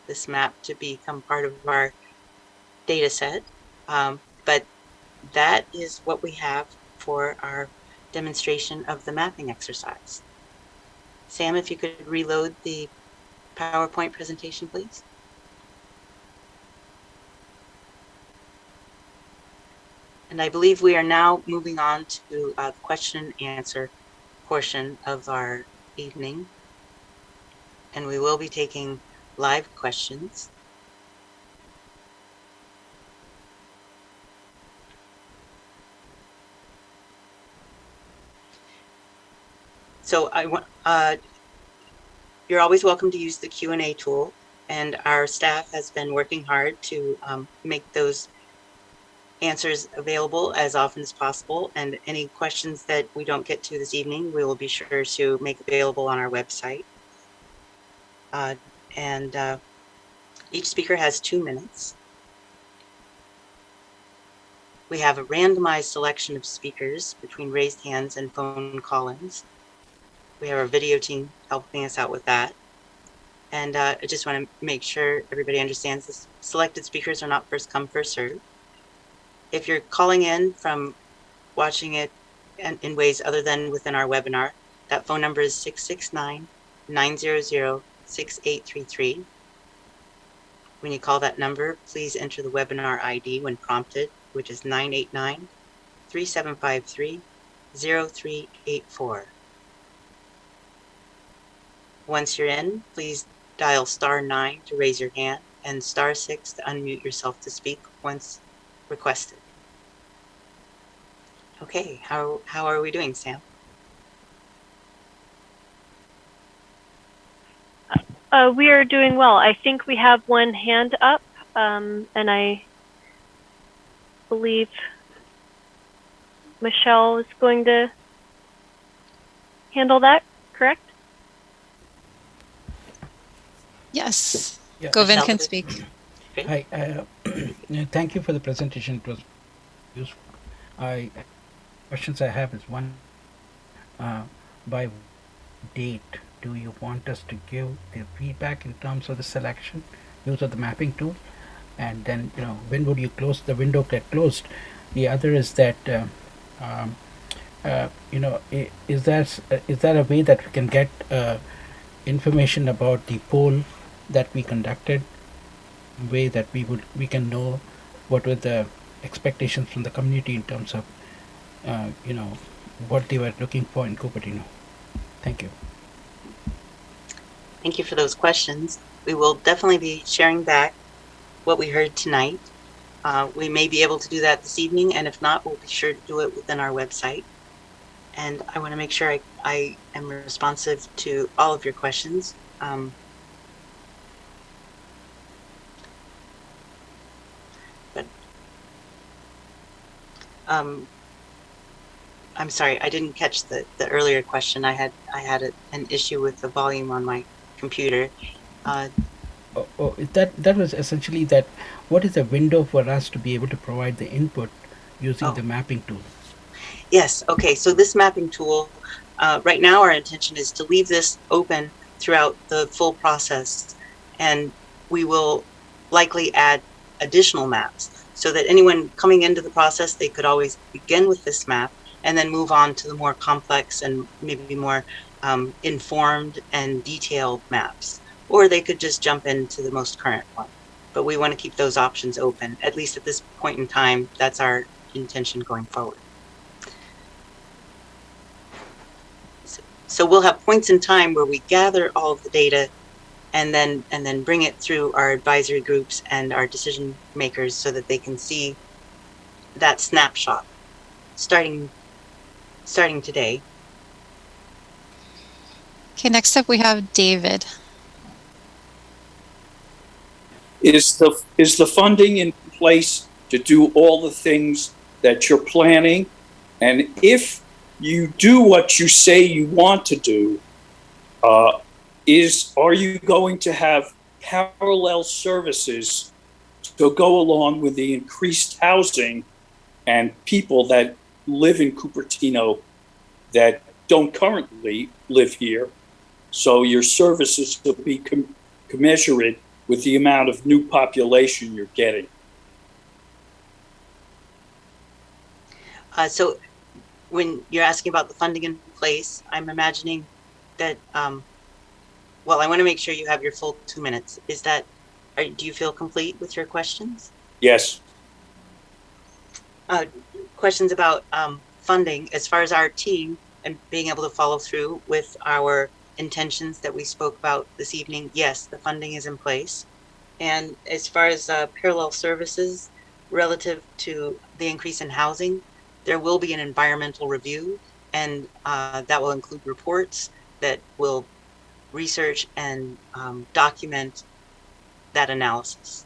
this map to become part of our data set. But that is what we have for our demonstration of the mapping exercise. Sam, if you could reload the PowerPoint presentation, please. And I believe we are now moving on to the question and answer portion of our evening. And we will be taking live questions. So you're always welcome to use the Q&A tool, and our staff has been working hard to make those answers available as often as possible. And any questions that we don't get to this evening, we will be sure to make available on our website. Each speaker has 2 minutes. We have a randomized selection of speakers between raised hands and phone call-ins. We have our video team helping us out with that. And I just want to make sure everybody understands this. Selected speakers are not first come, first served. If you're calling in from watching it in ways other than within our webinar, that phone number is 669-900-6833. When you call that number, please enter the webinar ID when prompted, which is 989-3753-0384. Once you're in, please dial *9 to raise your hand and *6 to unmute yourself to speak once requested. Okay, how are we doing, Sam? We are doing well. I think we have one hand up, and I believe Michelle is going to handle that, correct? Yes, Yeah. Govind can Michelle? speak. Great. Hi. Thank you for the presentation. It was useful. I questions I have is one, by date do you want us to give the feedback in terms of the selection, use of the mapping tool, and then when would you close the window get closed? The other is that um, is that a way that we can get information about the poll that we conducted, way that we can know what were the expectations from the community in terms of uh, you know what they were looking for in Cupertino. Thank you. Thank you for those questions. We will definitely be sharing back what we heard tonight. We may be able to do that this evening, and if not, we'll be sure to do it within our website. And I want to make sure I am responsive to all of your questions. But I'm sorry, I didn't catch the earlier question. I had an issue with the volume on my computer. That was essentially that. What is the window for us to be able to provide the input using Oh, the mapping tool? yes. Okay. So this mapping tool, right now, our intention is to leave this open throughout the full process, and we will likely add additional maps so that anyone coming into the process, they could always begin with this map and then move on to the more complex and maybe more informed and detailed maps, or they could just jump into the most current one. But we want to keep those options open, at least at this point in time. That's our intention going forward. So we'll have points in time where we gather all of the data and then bring it through our advisory groups and our decision makers so that they can see that snapshot starting today. Okay, next up we have David. Is the funding in place to do all the things that you're planning? And if you do what you say you want to do, are you going to have parallel services to go along with the increased housing and people that live in Cupertino that don't currently live here? So your services will be commensurate with the amount of new population you're getting. So when you're asking about the funding in place, I'm imagining that, well, I want to make sure you have your full 2 minutes. Do you feel complete with your questions? Yes. Questions about funding as far as our team and being able to follow through with our intentions that we spoke about this evening. Yes, the funding is in place. And as far as parallel services relative to the increase in housing, there will be an environmental review, and that will include reports that will research and document that analysis.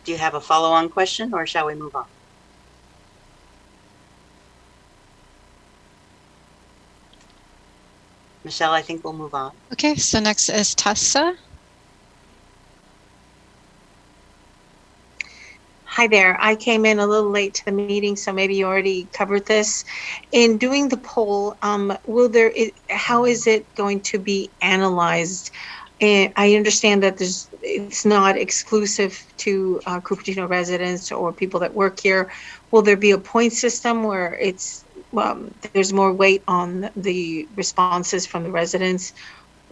Do you have a follow-on question, or shall we move on? Michelle, I think we'll move on. Okay, so next is Tessa. Hi there. I came in a little late to the meeting, so maybe you already covered this. In doing the poll, how is it going to be analyzed? And I understand that it's not exclusive to Cupertino residents or people that work here. Will there be a point system where there's more weight on the responses from the residents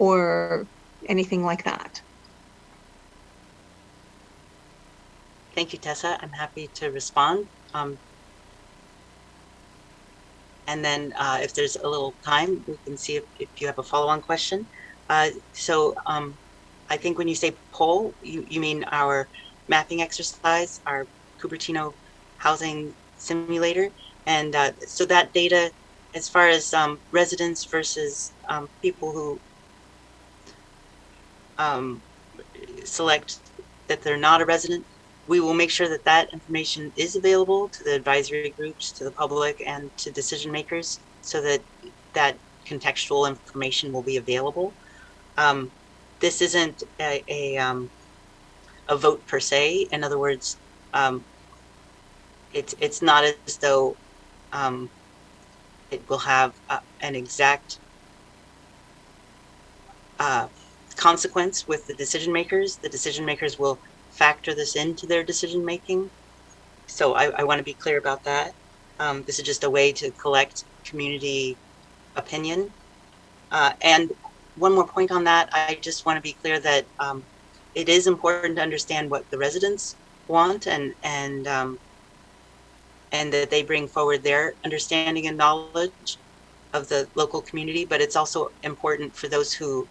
or anything like that? Thank you, Tessa. I'm happy to respond. And then if there's a little time, we can see if you have a follow-on question. So I think when you say poll, you mean our mapping exercise, our Cupertino housing simulator. And so that data, as far as residents versus people who select that they're not a resident, we will make sure that that information is available to the advisory groups, to the public, and to decision makers, so that that contextual information will be available. This isn't a vote per se. In other words, it's not as though it will have an exact consequence with the decision makers. The decision makers will factor this into their decision making. So I want to be clear about that. This is just a way to collect community opinion. And one more point on that, I just want to be clear that it is important to understand what the residents want, and that they bring forward their understanding and knowledge of the local community. But it's also important for those who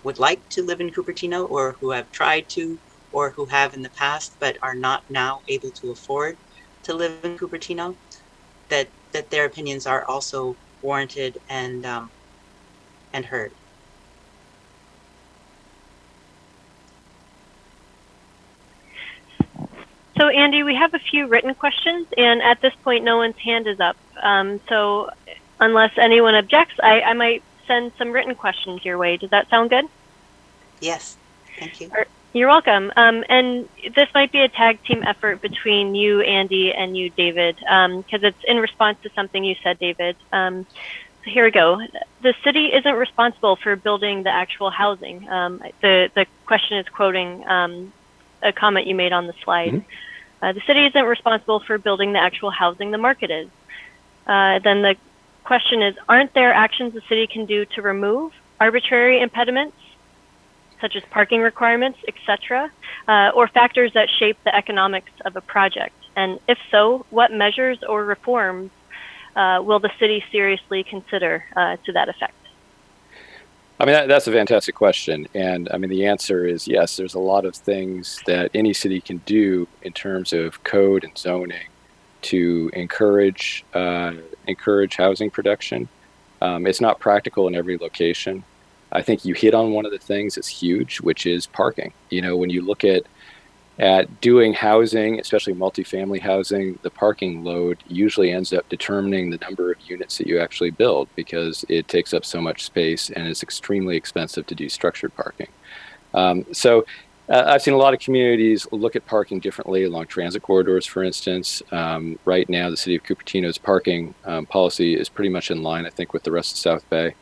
would like to live in Cupertino, or who have tried to, or who have in the past but are not now able to afford to live in Cupertino, that their opinions are also warranted and heard. So Andy, we have a few written questions, and at this point, no one's hand is up. So unless anyone objects, I might send some written questions your way. Does that sound good? Yes, thank you. You're welcome. And this might be a tag team effort between you, Andy, and you, David, because it's in response to something you said, David. So here we go. The city isn't responsible for building the actual housing. The question is quoting a comment you made on the slide. The city isn't responsible for building the actual housing, the market is. Then the question is, aren't there actions the city can do to remove arbitrary impediments, such as parking requirements, etc., or factors that shape the economics of a project? And if so, what measures or reforms will the city seriously consider to that effect? I mean, that's a fantastic question. And I mean, the answer is yes, there's a lot of things that any city can do in terms of code and zoning to encourage housing production. It's not practical in every location. I think you hit on one of the things that's huge, which is parking. You know, when you look at doing housing, especially multifamily housing, the parking load usually ends up determining the number of units that you actually build, because it takes up so much space and it's extremely expensive to do structured parking. So I've seen a lot of communities look at parking differently along transit corridors, for instance. Right now, the City of Cupertino's parking policy is pretty much in line, I think, with the rest of South Bay.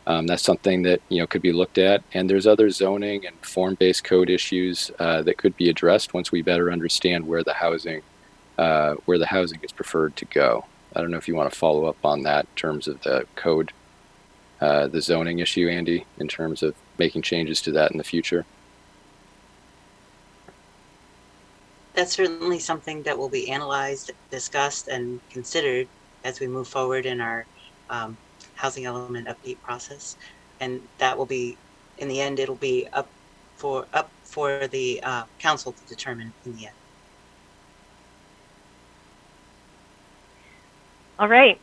That's something that could be looked at, and there's other zoning and form-based code issues that could be addressed once we better understand where the housing is preferred to go. I don't know if you want to follow up on that in terms of the code, the zoning issue, Andy, in terms of making changes to that in the future. That's certainly something that will be analyzed, discussed, and considered as we move forward in our housing element update process. And that will be, in the end, it'll be up for the council to determine in the end. All right,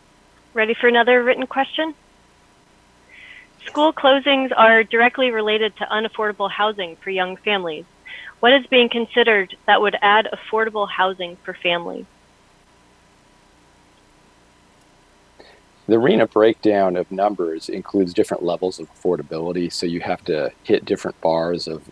ready for another written question? School closings are directly related to unaffordable housing for young families. What is being considered that would add affordable housing for families? The RENA breakdown of numbers includes different levels of affordability. So you have to hit different bars of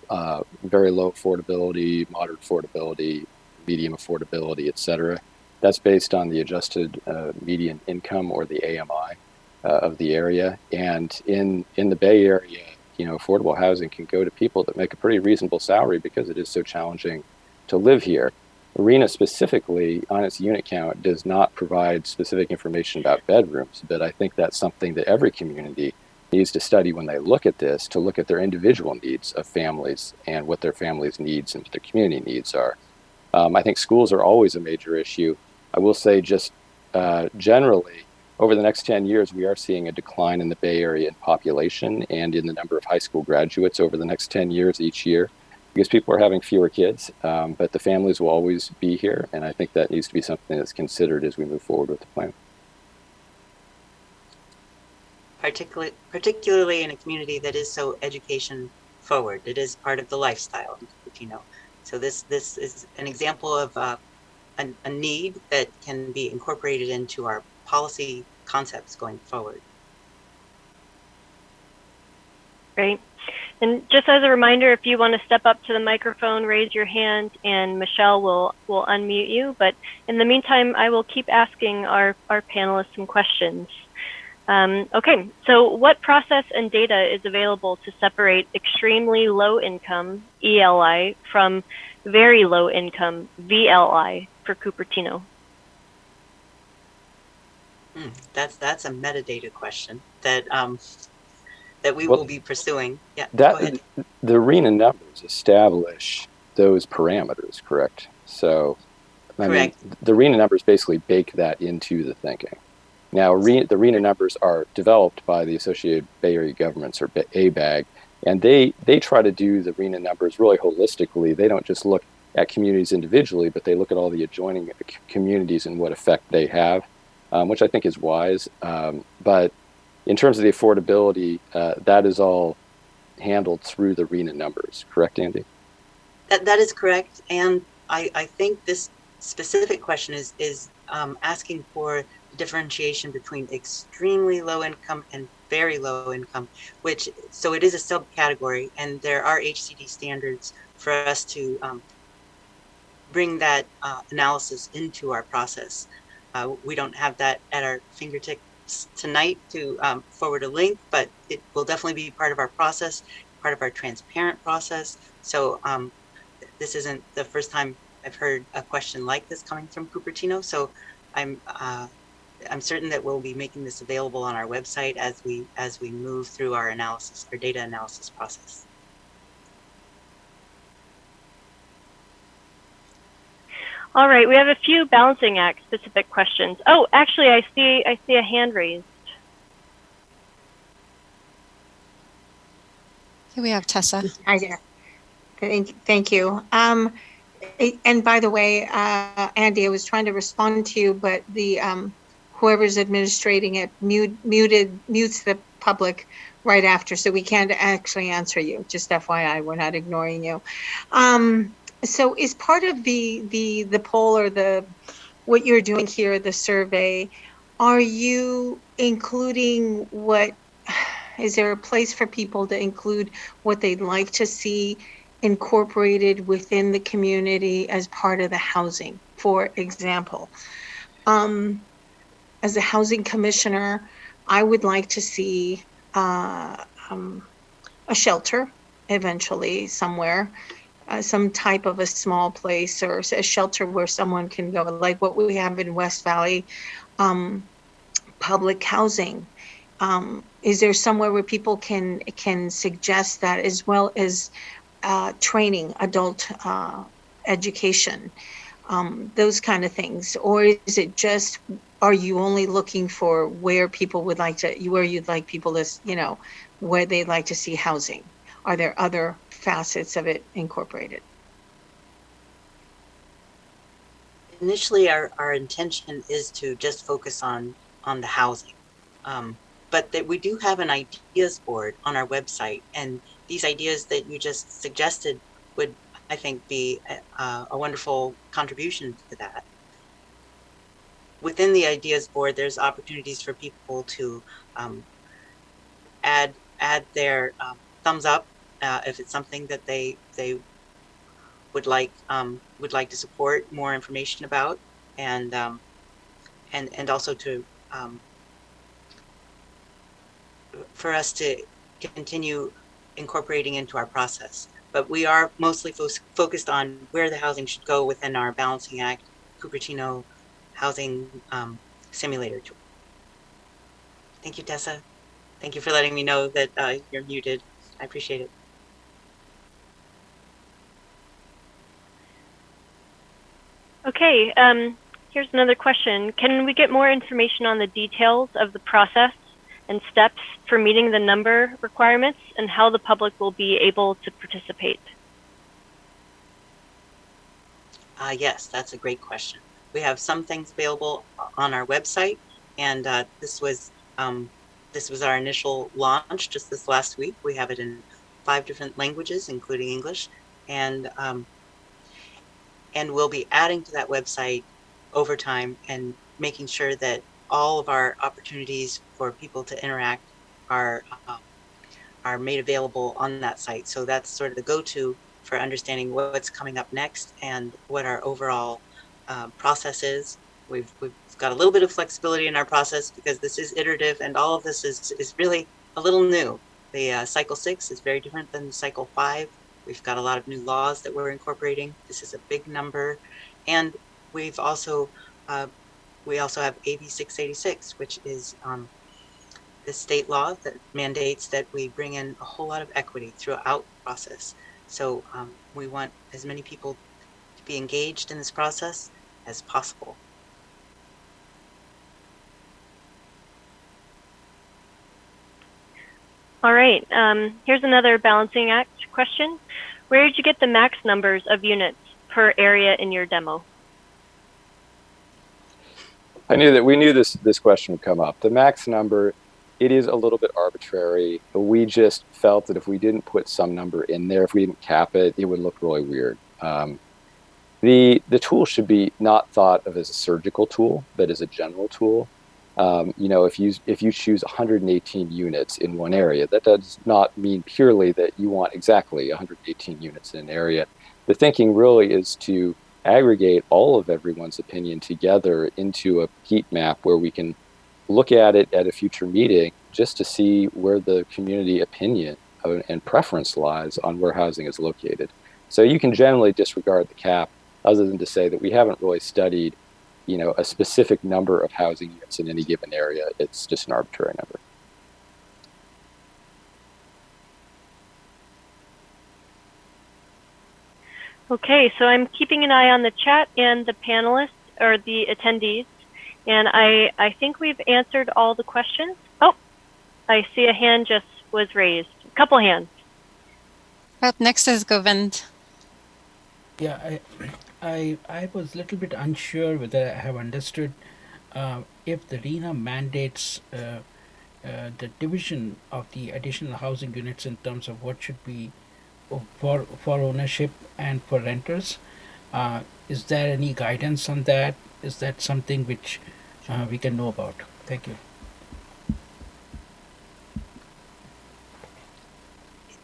very low affordability, moderate affordability, medium affordability, et cetera. That's based on the adjusted median income, or the AMI, of the area. And in the Bay Area, affordable housing can go to people that make a pretty reasonable salary, because it is so challenging to live here. RENA specifically, on its unit count, does not provide specific information about bedrooms, but I think that's something that every community needs to study when they look at this, to look at their individual needs of families and what their families' needs and what their community needs are. I think schools are always a major issue. I will say, just generally, over the next 10 years, we are seeing a decline in the Bay Area in population and in the number of high school graduates over the next 10 years each year. because people are having fewer kids, but the families will always be here. And I think that needs to be something that's considered as we move forward with the plan. Particularly in a community that is so education forward. It is part of the lifestyle in Cupertino. So this is an example of a need that can be incorporated into our policy concepts going forward. Great. And just as a reminder, if you want to step up to the microphone, raise your hand, and Michelle will unmute you. But in the meantime, I will keep asking our panelists some questions. Okay, so what process and data is available to separate extremely low income, ELI, from very low income, VLI, for Cupertino? That's a metadata question that that we Well, will be pursuing. Yeah, that go ahead. the RENA numbers establish those parameters, correct? So, I mean, Correct. the RENA numbers basically bake that into the thinking. Now, the RENA numbers are developed by the Associated Bay Area Governments, or ABAG, and they try to do the RENA numbers really holistically. They don't just look at communities individually, but they look at all the adjoining communities and what effect they have, which I think is wise. But in terms of the affordability, that is all handled through the RENA numbers, correct, Andy? That is correct. And I think this specific question is asking for differentiation between extremely low income and very low income, which, so it is a subcategory, and there are HCD standards for us to bring that analysis into our process. We don't have that at our fingertips tonight to forward a link, but it will definitely be part of our process, part of our transparent process. So this isn't the first time I've heard a question like this coming from Cupertino. So I'm certain that we'll be making this available on our website as we move through our analysis, our data analysis process. All right, we have a few balancing act specific questions. Oh, actually, I see a hand raised. Here we have Tessa. Hi there. Thank you. And by the way, Andy, I was trying to respond to you, but the whoever's administrating it mutes the public right after, so we can't actually answer you. Just FYI, we're not ignoring you. So is part of the poll or what you're doing here, the survey, are you including is there a place for people to include what they'd like to see incorporated within the community as part of the housing? For example, as a housing commissioner, I would like to see a shelter eventually somewhere, some type of a small place or a shelter where someone can go, like what we have in West Valley, public housing. Is there somewhere where people can suggest that, as well as training, adult education, those kind of things? Or is it just, are you only looking for where people would like to, where you'd like people to, where they'd like to see housing? Are there other facets of it incorporated? Initially, our intention is to just focus on the housing. But that we do have an ideas board on our website, and these ideas that you just suggested would, I think, be a wonderful contribution to that. Within the ideas board, there's opportunities for people to add their thumbs up if it's something that they would like to support more information about, and also to for us to continue incorporating into our process. But we are mostly focused on where the housing should go within our Balancing Act Cupertino housing simulator tool. Thank you, Tessa. Thank you for letting me know that you're muted. I appreciate it. Okay, here's another question. Can we get more information on the details of the process and steps for meeting the number requirements, and how the public will be able to participate? Yes, that's a great question. We have some things available on our website, and this was our initial launch just this last week. We have it in 5 different languages, including English, and we'll be adding to that website over time and making sure that all of our opportunities for people to interact are are made available on that site. So that's sort of the go-to for understanding what's coming up next and what our overall process is. We've got a little bit of flexibility in our process because this is iterative and all of this is really a little new. The cycle 6 is very different than cycle 5. We've got a lot of new laws that we're incorporating. This is a big number, and we've also we also have AB 686, which is the state law that mandates that we bring in a whole lot of equity throughout the process. So we want as many people to be engaged in this process as possible. All right, here's another balancing act question. Where did you get the max numbers of units per area in your demo? I knew that we knew this question would come up. The max number, it is a little bit arbitrary. We just felt that if we didn't put some number in there, if we didn't cap it, it would look really weird. The tool should be not thought of as a surgical tool, but as a general tool. If you choose 118 units in one area, that does not mean purely that you want exactly 118 units in an area. The thinking really is to aggregate all of everyone's opinion together into a heat map where we can look at it at a future meeting just to see where the community opinion and preference lies on where housing is located. So you can generally disregard the cap, other than to say that we haven't really studied a specific number of housing units in any given area. It's just an arbitrary number. Okay, so I'm keeping an eye on the chat and the panelists or the attendees, and I think we've answered all the questions. Oh, I see a hand just was raised. A couple hands. Up next is Govind. Yeah, I was a little bit unsure whether I have understood if the RENA mandates the division of the additional housing units in terms of what should be for ownership and for renters. Is there any guidance on that? Is that something which we can know about? Thank you.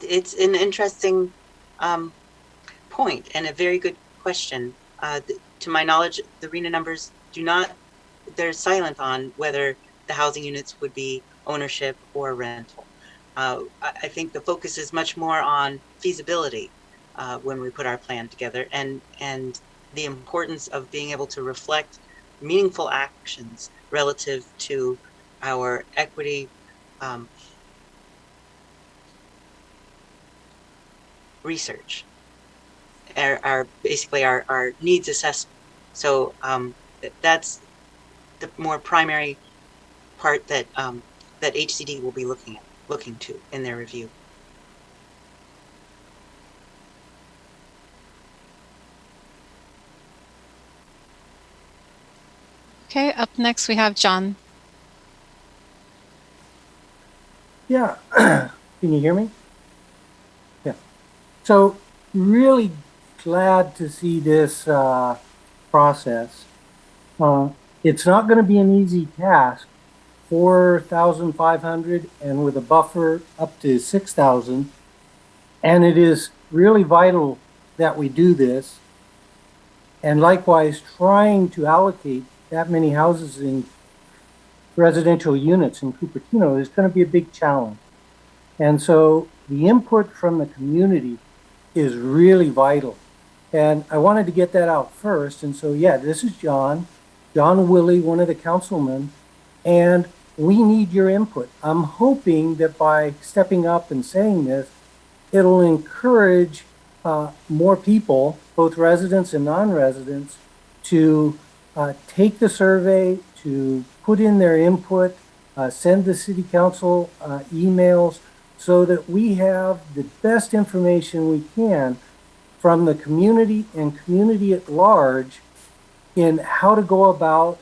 It's an interesting point and a very good question. To my knowledge, the RENA numbers they're silent on whether the housing units would be ownership or rental. I think the focus is much more on feasibility when we put our plan together, and the importance of being able to reflect meaningful actions relative to our equity research, basically our needs assessment. So that's the more primary part that that HCD will be looking to in their review. Okay, up next we have John. Yeah, can you hear me? Yeah. So really glad to see this process. It's not going to be an easy task. 4,500 and with a buffer up to 6,000. And it is really vital that we do this. And likewise, trying to allocate that many houses in residential units in Cupertino is going to be a big challenge. And so the input from the community is really vital. And I wanted to get that out first. And so, yeah, this is John Willie, one of the councilmen, and we need your input. I'm hoping that by stepping up and saying this, it'll encourage more people, both residents and non-residents, to take the survey, to put in their input, send the city council emails so that we have the best information we can from the community and community at large in how to go about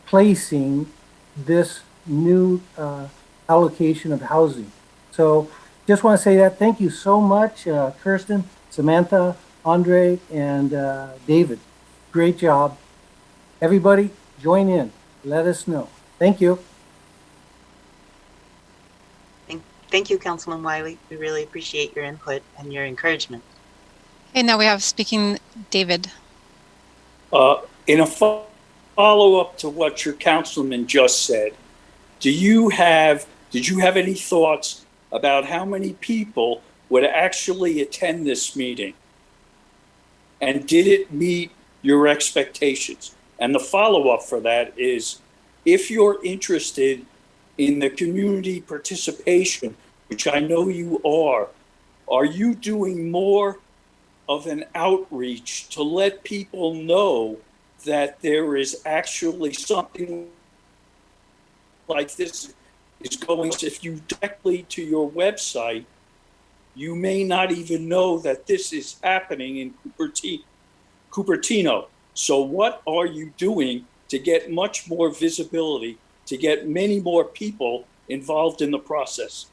placing this new allocation of housing. So just want to say that. Thank you so much, Kirsten, Samantha, Andre, and David. Great job. Everybody, join in. Let us know. Thank you. Thank you, Councilman Wiley. We really appreciate your input and your encouragement. Okay, now we have speaking David. In a follow-up to what your councilman just said, did you have any thoughts about how many people would actually attend this meeting? And did it meet your expectations? And the follow-up for that is, if you're interested in the community participation, which I know you are you doing more of an outreach to let people know that there is actually something like this is going? If you directly to your website, you may not even know that this is happening in Cupertino. So what are you doing to get much more visibility, to get many more people involved in the process?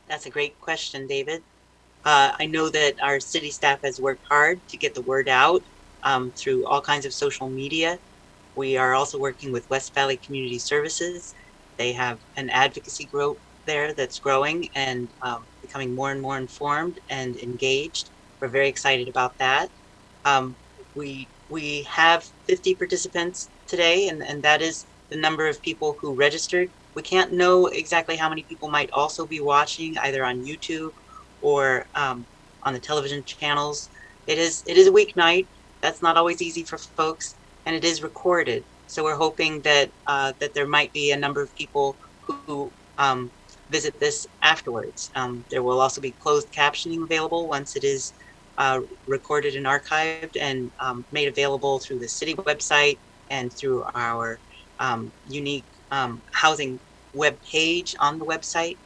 That's a great question, David. I know that our city staff has worked hard to get the word out through all kinds of social media. We are also working with West Valley Community Services. They have an advocacy group there that's growing and becoming more and more informed and engaged. We're very excited about that. Um, we have 50 participants today, and that is the number of people who registered. We can't know exactly how many people might also be watching either on YouTube or on the television channels. It is a weeknight. That's not always easy for folks, and it is recorded. So we're hoping that that there might be a number of people who visit this afterwards. There will also be closed captioning available once it is recorded and archived and made available through the city website and through our unique housing web page on the website.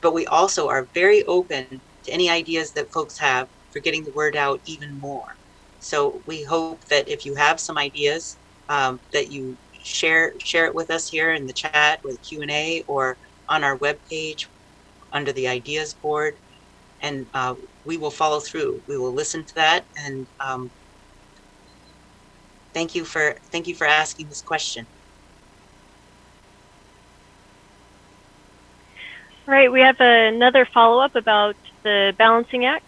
But we also are very open to any ideas that folks have for getting the word out even more. So we hope that if you have some ideas, that you share it with us here in the chat or the Q&A or on our webpage under the ideas board, and we will follow through. We will listen to that, and thank you for asking this question. All right, we have another follow-up about the Balancing Act,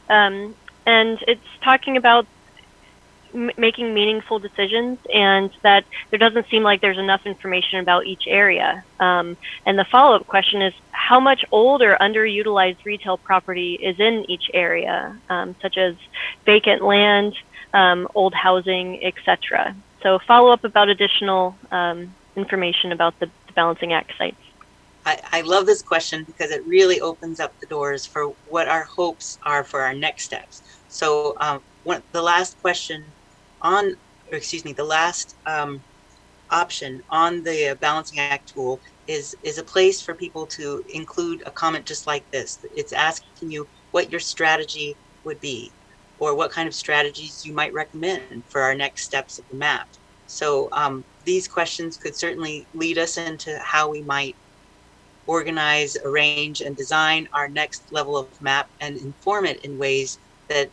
and it's talking about making meaningful decisions, and that there doesn't seem like there's enough information about each area. And the follow-up question is, how much old or underutilized retail property is in each area, such as vacant land, old housing, etc. So follow-up about additional information about the Balancing Act sites. I love this question because it really opens up the doors for what our hopes are for our next steps. So the last question on, or excuse me, the last option on the Balancing Act tool is a place for people to include a comment just like this. It's asking you what your strategy would be, or what kind of strategies you might recommend for our next steps of the map. So these questions could certainly lead us into how we might organize, arrange, and design our next level of map and inform it in ways that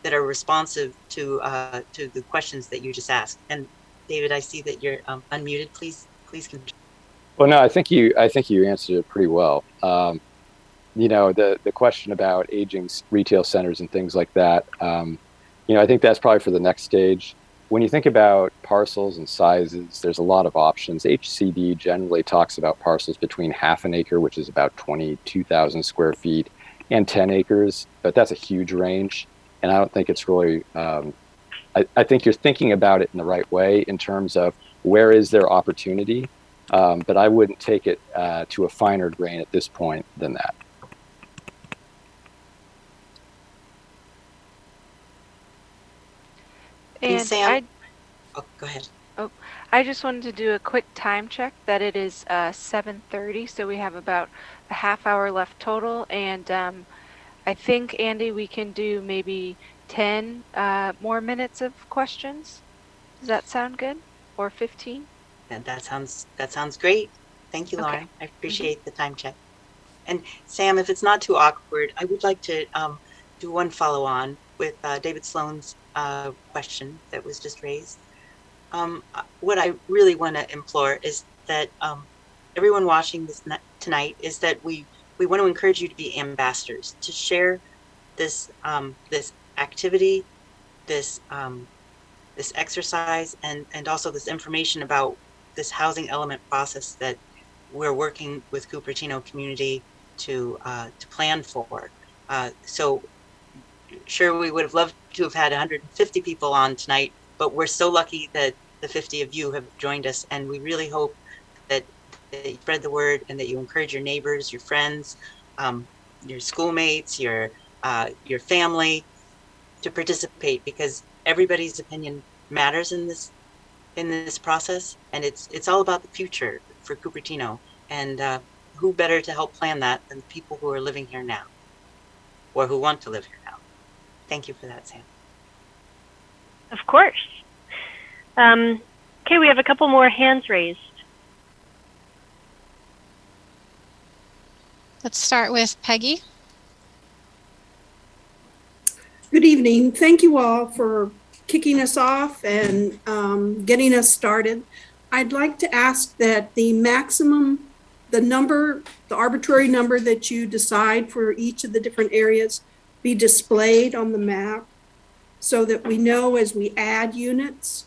that are responsive to the questions that you just asked. And David, I see that you're unmuted. Please continue. Well, no, I think you answered it pretty well. The question about aging retail centers and things like that. I think that's probably for the next stage. When you think about parcels and sizes, there's a lot of options. HCD generally talks about parcels between half an acre, which is about 22,000 square feet, and 10 acres, but that's a huge range. And I don't think it's really, I think you're thinking about it in the right way in terms of where is there opportunity, but I wouldn't take it to a finer grain at this point than that. And Sam, oh, go ahead. Oh, I just wanted to do a quick time check that it is 7:30, so we have about a half hour left total. And I think, Andy, we can do maybe 10 more minutes of questions. Does that sound good? Or 15? And that sounds great. Thank you, Okay. Lauren. I appreciate the time check. And Sam, if it's not too awkward, I would like to do one follow on with David Sloan's question that was just raised. What I really want to implore is that everyone watching this tonight is that we want to encourage you to be ambassadors, to share this activity, this this exercise, and also this information about this housing element process that we're working with Cupertino community to plan for. So sure, we would have loved to have had 150 people on tonight, but we're so lucky that the 50 of you have joined us, and we really hope that, that you spread the word and that you encourage your neighbors, your friends, your schoolmates, your family to participate, because everybody's opinion matters in this process, and it's all about the future for Cupertino. And who better to help plan that than the people who are living here now, or who want to live here now? Thank you for that, Sam. Of course. Okay, we have a couple more hands raised. Let's start with Peggy. Good evening. Thank you all for kicking us off and getting us started. I'd like to ask that the maximum, the arbitrary number that you decide for each of the different areas be displayed on the map so that we know as we add units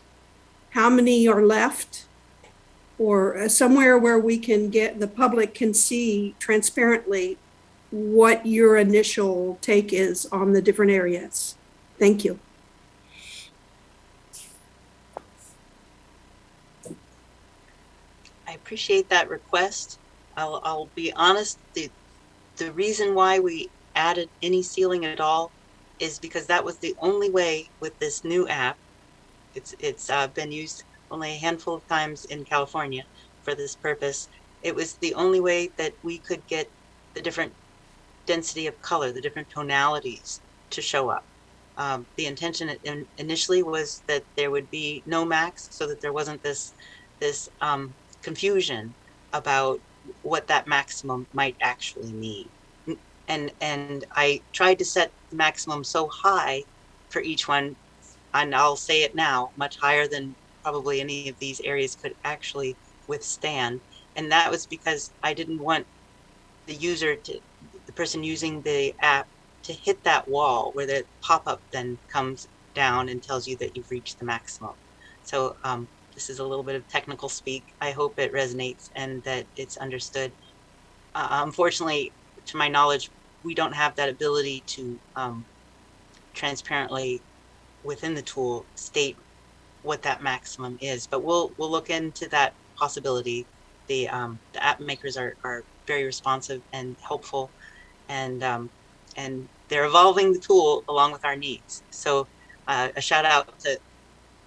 how many are left, or somewhere where we can get, the public can see transparently what your initial take is on the different areas. Thank you. I appreciate that request. I'll be honest, the reason why we added any ceiling at all is because that was the only way with this new app. It's been used only a handful of times in California for this purpose. It was the only way that we could get the different density of color, the different tonalities to show up. The intention initially was that there would be no max, so that there wasn't this confusion about what that maximum might actually mean. And I tried to set the maximum so high for each one, and I'll say it now, much higher than probably any of these areas could actually withstand. And that was because I didn't want the person using the app to hit that wall where the pop-up then comes down and tells you that you've reached the maximum. So this is a little bit of technical speak. I hope it resonates and that it's understood. Unfortunately, to my knowledge, we don't have that ability to transparently within the tool state what that maximum is, but we'll look into that possibility. The app makers are very responsive and helpful, and they're evolving the tool along with our needs. So a shout out to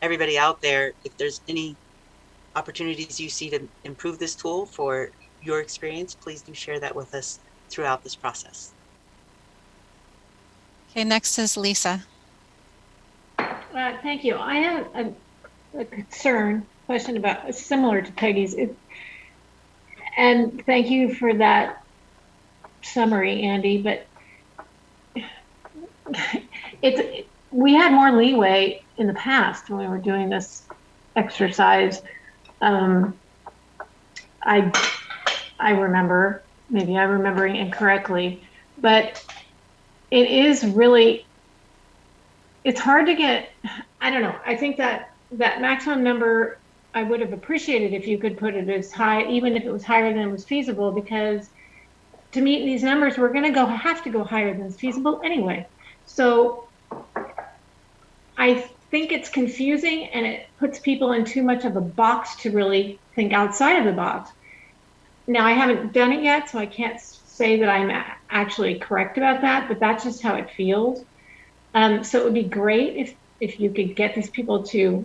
everybody out there. If there's any opportunities you see to improve this tool for your experience, please do share that with us throughout this process. Okay, next is Lisa. Thank you. I have a question about similar to Peggy's. And thank you for that summary, Andy. But we had more leeway in the past when we were doing this exercise. I remember, maybe I'm remembering incorrectly, but it is really, it's hard to get, I don't know. I think that maximum number, I would have appreciated if you could put it as high, even if it was higher than was feasible, because to meet these numbers, we're going to have to go higher than is feasible anyway. So I think it's confusing and it puts people in too much of a box to really think outside of the box. Now, I haven't done it yet, so I can't say that I'm actually correct about that, but that's just how it feels. So it would be great if you could get these people to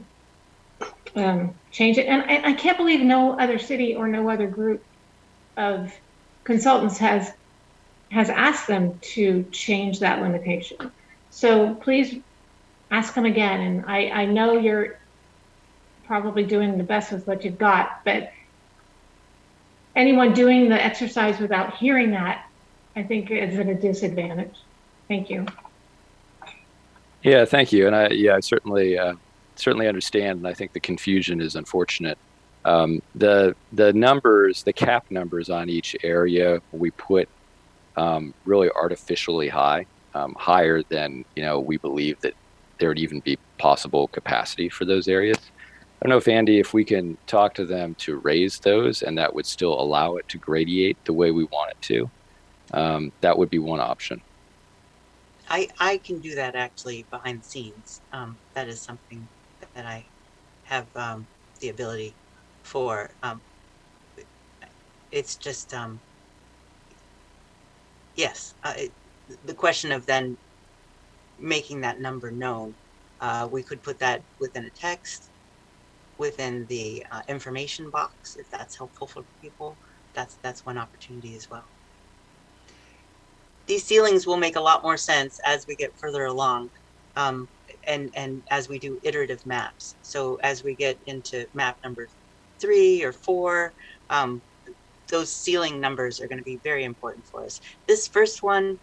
change it. And I can't believe no other city or no other group of consultants has asked them to change that limitation. So please ask them again. And I know you're probably doing the best with what you've got, but anyone doing the exercise without hearing that, I think is at a disadvantage. Thank you. Yeah, thank you. And I certainly understand, and I think the confusion is unfortunate. The numbers, the cap numbers on each area, we put really artificially high, higher than we believe that there would even be possible capacity for those areas. I don't know if Andy, if we can talk to them to raise those, and that would still allow it to gradiate the way we want it to. That would be one option. I can do that actually behind the scenes. That is something that I have the ability for. It's just yes, the question of then making that number known. We could put that within a text, within the information box, if that's helpful for people. That's one opportunity as well. These ceilings will make a lot more sense as we get further along, and as we do iterative maps. So as we get into map number 3 or 4, those ceiling numbers are going to be very important for us. This first one,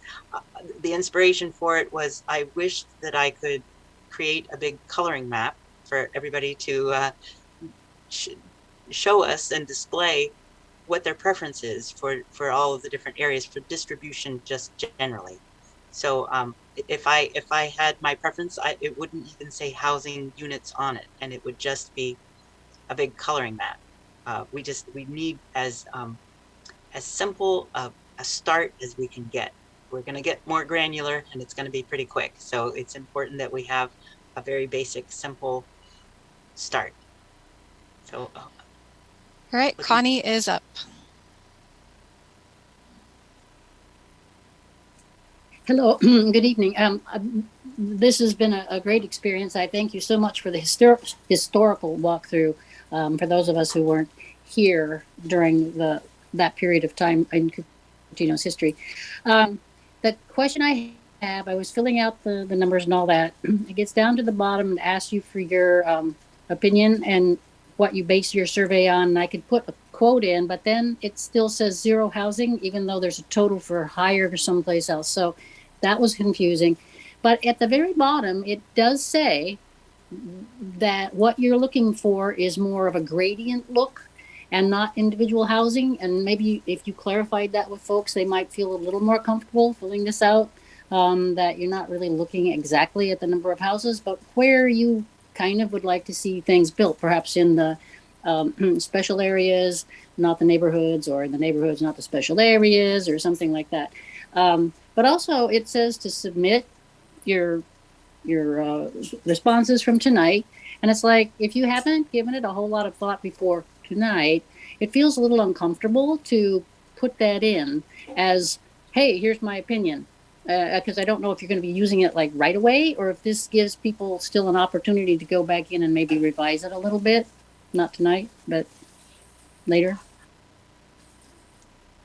the inspiration for it was I wished that I could create a big coloring map for everybody to show us and display what their preference is for all of the different areas for distribution just generally. So if I had my preference, it wouldn't even say housing units on it, and it would just be a big coloring map. We need as simple a start as we can get. We're going to get more granular, and it's going to be pretty quick. So it's important that we have a very basic, simple start. So, all right, Connie is up. Hello, good evening. This has been a great experience. I thank you so much for the historical walkthrough. For those of us who weren't here during that period of time in Cupertino's history. The question I have, I was filling out the numbers and all that. It gets down to the bottom and asks you for your opinion and what you base your survey on. And I could put a quote in, but then it still says 0 housing, even though there's a total for higher someplace else. So that was confusing. But at the very bottom, it does say that what you're looking for is more of a gradient look and not individual housing. And maybe if you clarified that with folks, they might feel a little more comfortable filling this out, that you're not really looking exactly at the number of houses, but where you kind of would like to see things built, perhaps in the special areas, not the neighborhoods, or in the neighborhoods, not the special areas, or something like that. But also it says to submit your responses from tonight. And it's like, if you haven't given it a whole lot of thought before tonight, it feels a little uncomfortable to put that in as, hey, here's my opinion. Because I don't know if you're going to be using it like right away, or if this gives people still an opportunity to go back in and maybe revise it a little bit. Not tonight, but later.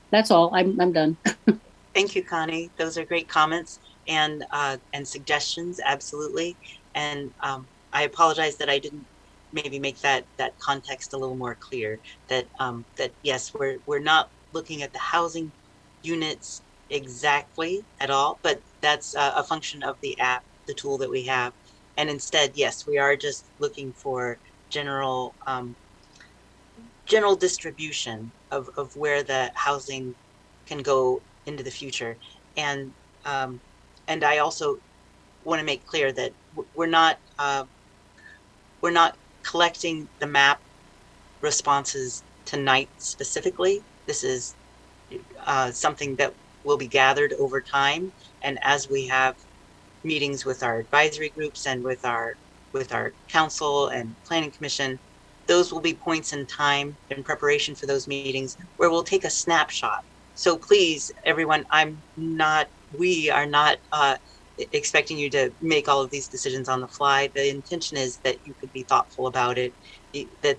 That's all. I'm done. Thank you, Connie. Those are great comments and suggestions, absolutely. And I apologize that I didn't maybe make that context a little more clear. That yes, we're not looking at the housing units exactly at all, but that's a function of the app, the tool that we have. And instead, yes, we are just looking for general distribution of where the housing can go into the future. And I also want to make clear that we're not collecting the map responses tonight specifically. This is something that will be gathered over time, and as we have meetings with our advisory groups and with our council and planning commission, those will be points in time in preparation for those meetings where we'll take a snapshot. So please, everyone, we are not expecting you to make all of these decisions on the fly. The intention is that you could be thoughtful about it that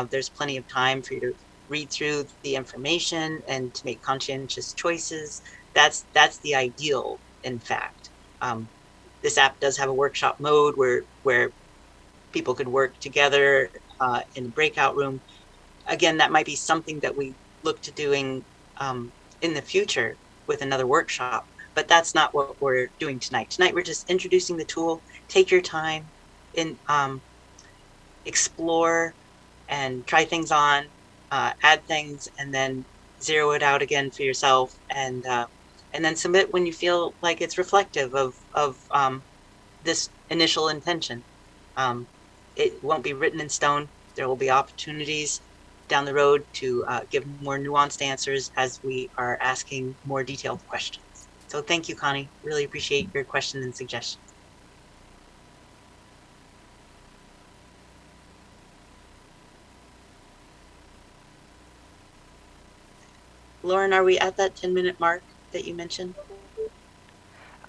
there's plenty of time for you to read through the information and to make conscientious choices. That's the ideal, in fact. This app does have a workshop mode where people could work together in a breakout room. Again, that might be something that we look to doing in the future with another workshop, but that's not what we're doing tonight. Tonight, we're just introducing the tool. Take your time and explore and try things on, add things, and then zero it out again for yourself, and then submit when you feel like it's reflective of this initial intention. It won't be written in stone. There will be opportunities down the road to give more nuanced answers as we are asking more detailed questions. So thank you, Connie. Really appreciate your questions and suggestions. Lauren, are we at that 10-minute mark that you mentioned?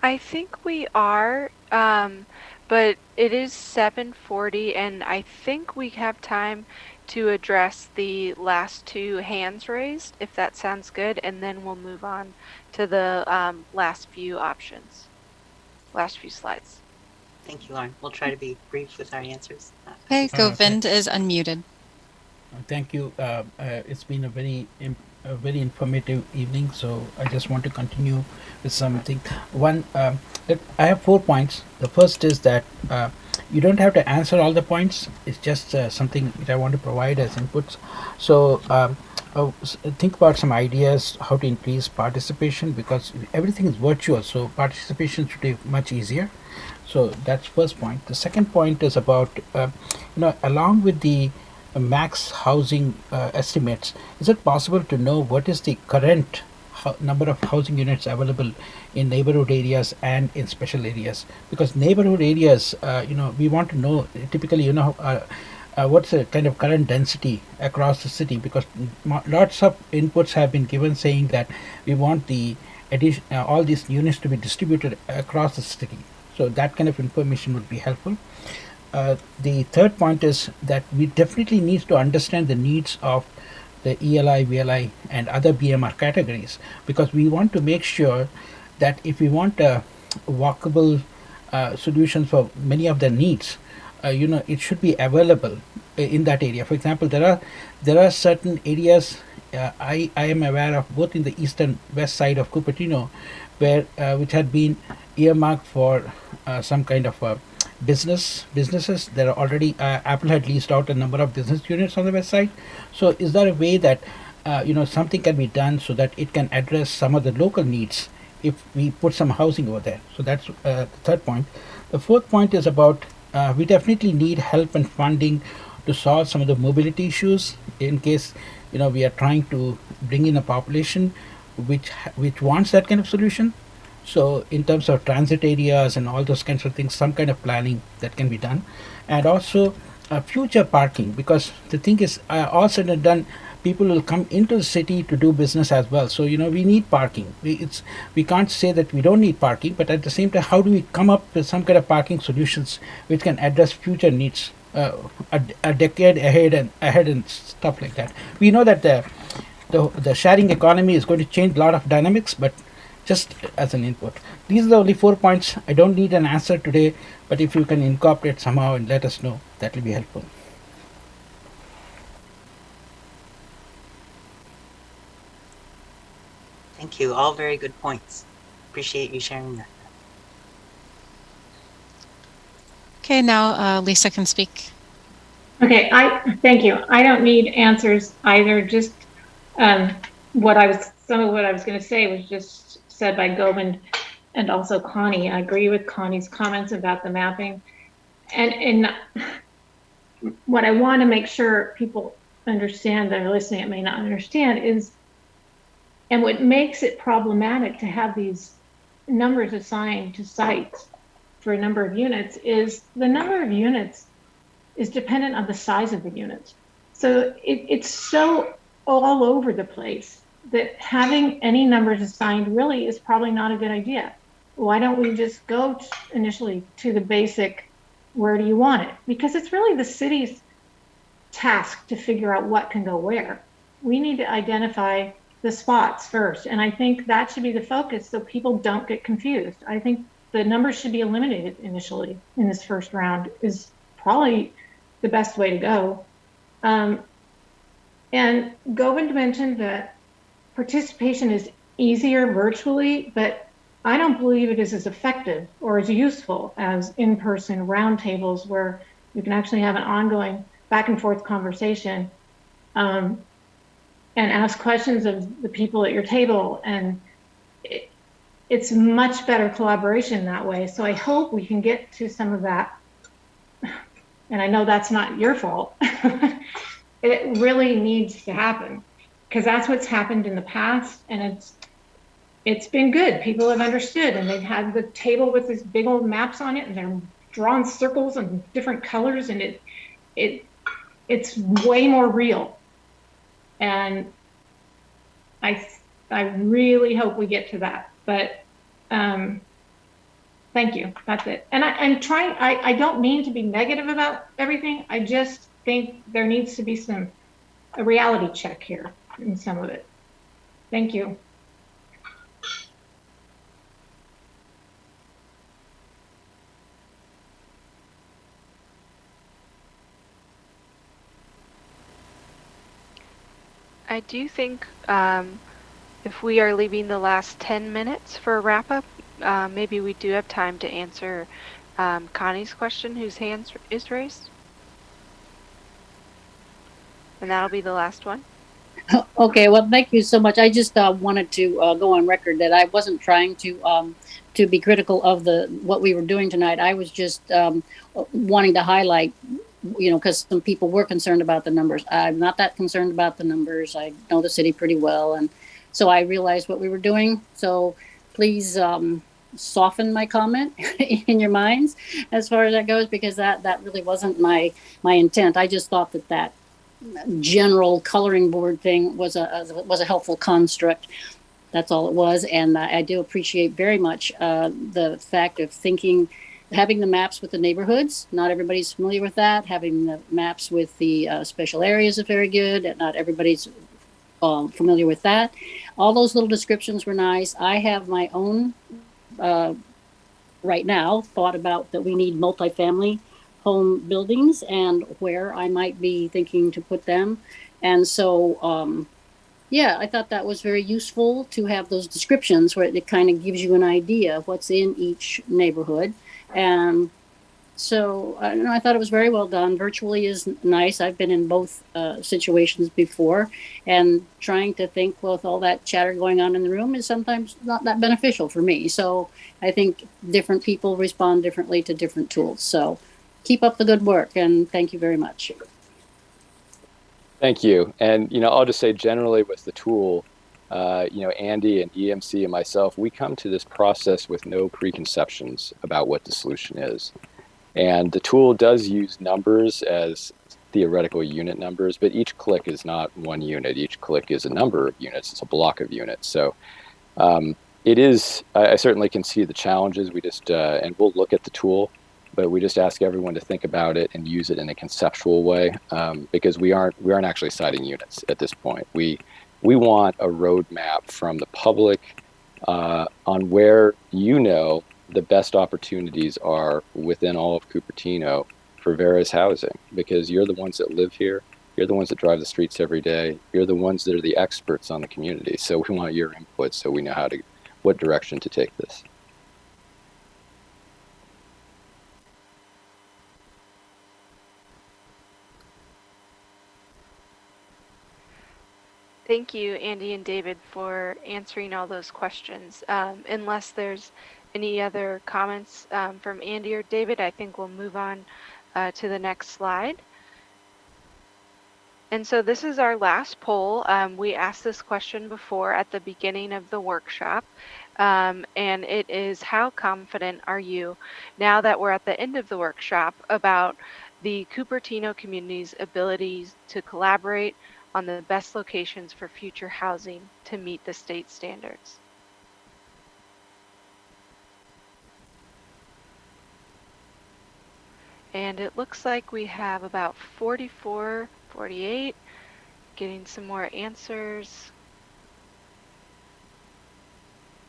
I think we are, but it is 7:40, and I think we have time to address the last two hands raised, if that sounds good, and then we'll move on to the last few options, last few slides. Thank you, Lauren. We'll try to be brief with our answers. Okay, Okay. Govind is unmuted. Thank you. It's been a very informative evening. So I just want to continue with something. One, I have 4 points. The first is that you don't have to answer all the points. It's just something that I want to provide as inputs. So think about some ideas how to increase participation, because everything is virtual. So participation should be much easier. So that's first point. The second point is about along with the max housing estimates, is it possible to know what is the current number of housing units available in neighborhood areas and in special areas? Because neighborhood areas, we want to know typically, what's the kind of current density across the city, because lots of inputs have been given saying that we want the addition, all these units to be distributed across the city. So that kind of information would be helpful. The third point is that we definitely need to understand the needs of the ELI, VLI, and other BMR categories, because we want to make sure that if we want walkable solutions for many of their needs, it should be available in that area. For example, there are certain areas I am aware of, both in the east and west side of Cupertino, where which had been earmarked for some kind of businesses. There are already Apple had leased out a number of business units on the west side. So is there a way that something can be done so that it can address some of the local needs if we put some housing over there? So that's the third point. The fourth point is about we definitely need help and funding to solve some of the mobility issues, in case we are trying to bring in a population which wants that kind of solution. So in terms of transit areas and all those kinds of things, some kind of planning that can be done. And also future parking, because the thing is, all said and done, people will come into the city to do business as well. So we need parking. We can't say that we don't need parking, but at the same time, how do we come up with some kind of parking solutions which can address future needs a decade ahead and stuff like that? We know that the sharing economy is going to change a lot of dynamics, but just as an input, these are the only 4 points. I don't need an answer today, but if you can incorporate somehow and let us know, that will be helpful. Thank you. All very good points. Appreciate you sharing that. Okay, now Lisa can speak. Okay, thank you. I don't need answers either. Just some of what I was going to say was just said by Govind and also Connie. I agree with Connie's comments about the mapping, and what I want to make sure people understand that are listening and may not understand is, and what makes it problematic to have these numbers assigned to sites for a number of units is the number of units is dependent on the size of the units. So it's so all over the place that having any numbers assigned really is probably not a good idea. Why don't we just go initially to the basic, where do you want it? Because it's really the city's task to figure out what can go where. We need to identify the spots first. And I think that should be the focus so people don't get confused. I think the numbers should be eliminated initially in this first round is probably the best way to go. And Govind mentioned that participation is easier virtually, but I don't believe it is as effective or as useful as in-person roundtables where you can actually have an ongoing back and forth conversation and ask questions of the people at your table. And it's much better collaboration that way. So I hope we can get to some of that. And I know that's not your fault. It really needs to happen because that's what's happened in the past. And it's been good. People have understood and they've had the table with these big old maps on it and they're drawn circles and different colors and it's way more real. And I really hope we get to that. But thank you. That's it. And I'm trying, I don't mean to be negative about everything. I just think there needs to be a reality check here in some of it. Thank you. I do think if we are leaving the last 10 minutes for a wrap up, maybe we do have time to answer Connie's question, whose hand is raised. And that'll be the last one. Okay, well, thank you so much. I just wanted to go on record that I wasn't trying to be critical of what we were doing tonight. I was just wanting to highlight, because some people were concerned about the numbers. I'm not that concerned about the numbers. I know the city pretty well, and so I realized what we were doing. So please soften my comment in your minds as far as that goes, because that really wasn't my intent. I just thought that general coloring board thing was a helpful construct. That's all it was. And I do appreciate very much the fact of having the maps with the neighborhoods. Not everybody's familiar with that. Having the maps with the special areas is very good. Not everybody's familiar with that. All those little descriptions were nice. I have my own right now thought about that we need multifamily home buildings and where I might be thinking to put them. And so, yeah, I thought that was very useful to have those descriptions where it kind of gives you an idea of what's in each neighborhood. And so I thought it was very well done. Virtually is nice. I've been in both situations before, and trying to think with all that chatter going on in the room is sometimes not that beneficial for me. So I think different people respond differently to different tools. So keep up the good work, and thank you very much. Thank you. And, I'll just say generally with the tool, Andy and EMC and myself, we come to this process with no preconceptions about what the solution is. And the tool does use numbers as theoretical unit numbers, but each click is not one unit. Each click is a number of units. It's a block of units. So it is, I certainly can see the challenges. We just, and we'll look at the tool, but we just ask everyone to think about it and use it in a conceptual way, because we aren't actually citing units at this point. We want a roadmap from the public on where the best opportunities are within all of Cupertino for various housing, because you're the ones that live here. You're the ones that drive the streets every day. You're the ones that are the experts on the community. So we want your input so we know what direction to take this. Thank you, Andy and David, for answering all those questions. Unless there's any other comments from Andy or David, I think we'll move on to the next slide. And so this is our last poll. We asked this question before at the beginning of the workshop, and it is, how confident are you, now that we're at the end of the workshop, about the Cupertino community's abilities to collaborate on the best locations for future housing to meet the state standards? And it looks like we have about 44 48. Getting some more answers.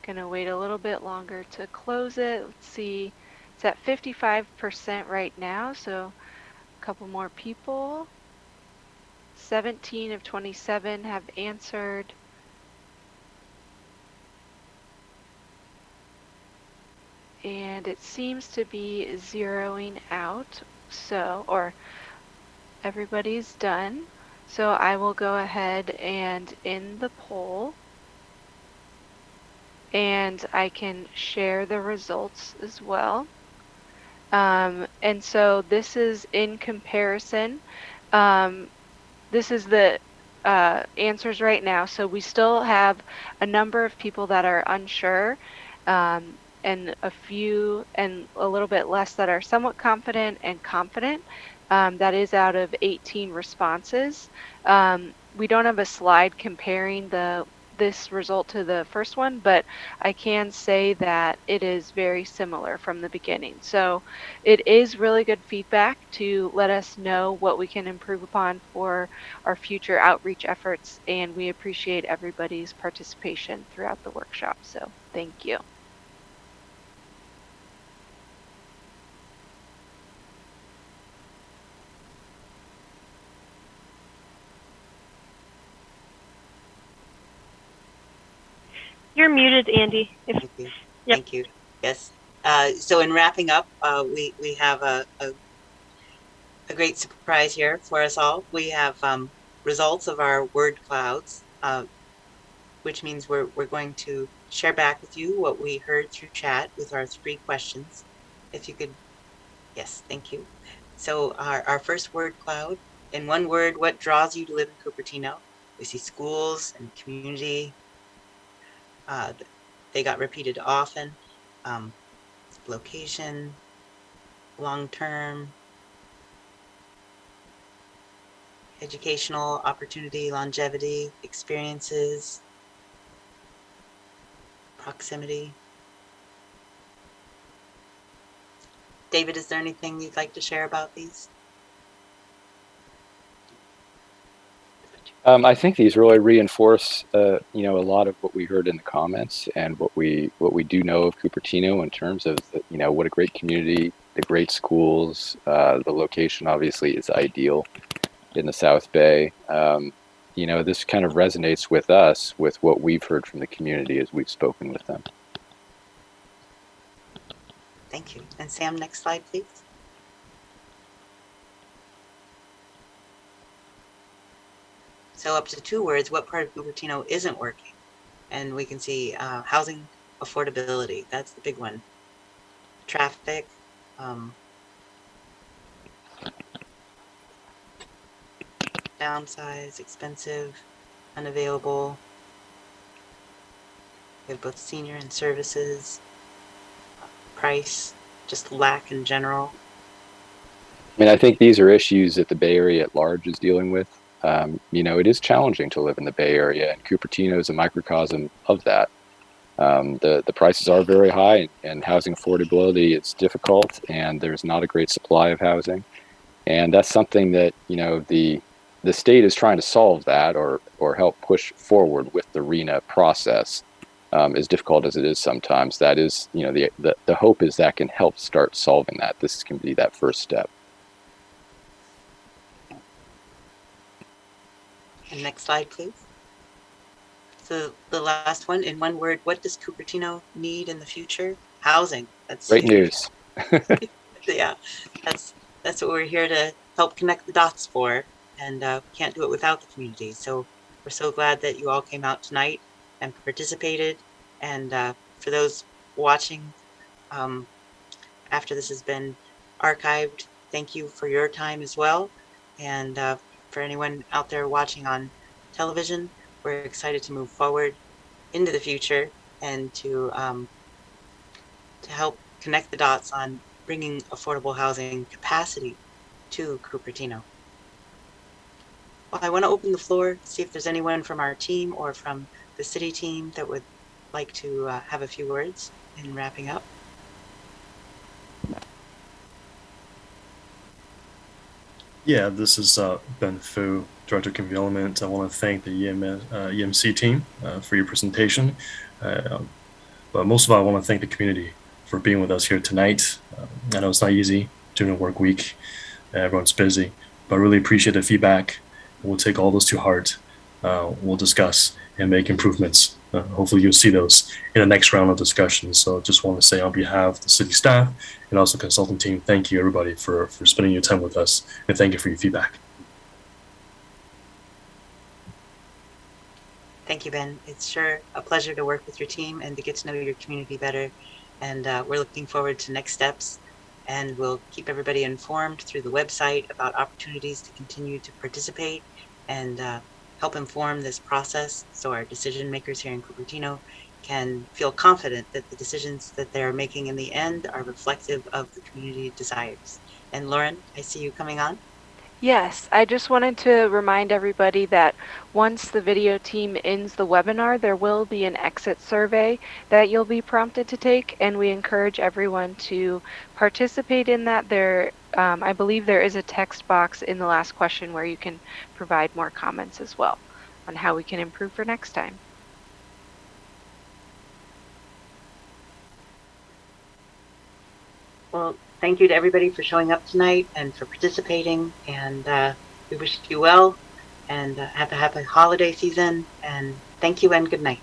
Gonna wait a little bit longer to close it. Let's see. It's at 55% right now, so a couple more people. 17 of 27 have answered. And it seems to be zeroing out. So, or everybody's done. So I will go ahead and end the poll. And I can share the results as well. And so this is in comparison. This is the answers right now. So we still have a number of people that are unsure, and a few and a little bit less that are somewhat confident and confident. That is out of 18 responses. We don't have a slide comparing this result to the first one, but I can say that it is very similar from the beginning. So it is really good feedback to let us know what we can improve upon for our future outreach efforts, and we appreciate everybody's participation throughout the workshop. So thank you. You're muted, Andy. Thank you. Yep. Thank you. Yes. So in wrapping up, we have a great surprise here for us all. We have results of our word clouds, which means we're going to share back with you what we heard through chat with our 3 questions. If you could, yes, thank you. So our first word cloud, in one word, what draws you to live in Cupertino? We see schools and community. They got repeated often. Location, long-term, educational opportunity, longevity, experiences, proximity. David, is there anything you'd like to share about these? I think these really reinforce, a lot of what we heard in the comments and what we do know of Cupertino in terms of, what a great community, the great schools, the location obviously is ideal in the South Bay. This kind of resonates with us with what we've heard from the community as we've spoken with them. Thank you. And Sam, next slide, please. So up to 2 words, what part of Cupertino isn't working? And we can see housing affordability. That's the big one. Traffic, downsize, expensive, unavailable. We have both senior and services, price, just lack in general. I mean, I think these are issues that the Bay Area at large is dealing with. It is challenging to live in the Bay Area, and Cupertino is a microcosm of that. The prices are very high, and housing affordability is difficult, and there's not a great supply of housing. And that's something that, the state is trying to solve that or help push forward with the RENA process. As difficult as it is sometimes, that is, the hope is that can help start solving that. This can be that first step. And next slide, please. So the last one, in one word, what does Cupertino need in the future? Housing. That's great news. Yeah, that's what we're here to help connect the dots for, and can't do it without the community. So we're so glad that you all came out tonight and participated. And for those watching after this has been archived, thank you for your time as well. And for anyone out there watching on television, we're excited to move forward into the future and to help connect the dots on bringing affordable housing capacity to Cupertino. Well, I want to open the floor, see if there's anyone from our team or from the city team that would like to have a few words in wrapping up. Yeah, this is Ben Fu, Director of Community Development. I want to thank the EMC team for your presentation. But most of all, I want to thank the community for being with us here tonight. I know it's not easy during a work week. Everyone's busy, but I really appreciate the feedback. We'll take all those to heart. We'll discuss and make improvements. Hopefully, you'll see those in the next round of discussions. So, I just want to say on behalf of the city staff and also consultant team, thank you everybody for spending your time with us, and thank you for your feedback. Thank you, Ben. It's sure a pleasure to work with your team and to get to know your community better. And we're looking forward to next steps. And we'll keep everybody informed through the website about opportunities to continue to participate and help inform this process so our decision makers here in Cupertino can feel confident that the decisions that they're making in the end are reflective of the community desires. And Lauren, I see you coming on. Yes, I just wanted to remind everybody that once the video team ends the webinar, there will be an exit survey that you'll be prompted to take, and we encourage everyone to participate in that. I believe there is a text box in the last question where you can provide more comments as well on how we can improve for next time. Well, thank you to everybody for showing up tonight and for participating. And we wish you well and have a happy holiday season. And thank you and good night.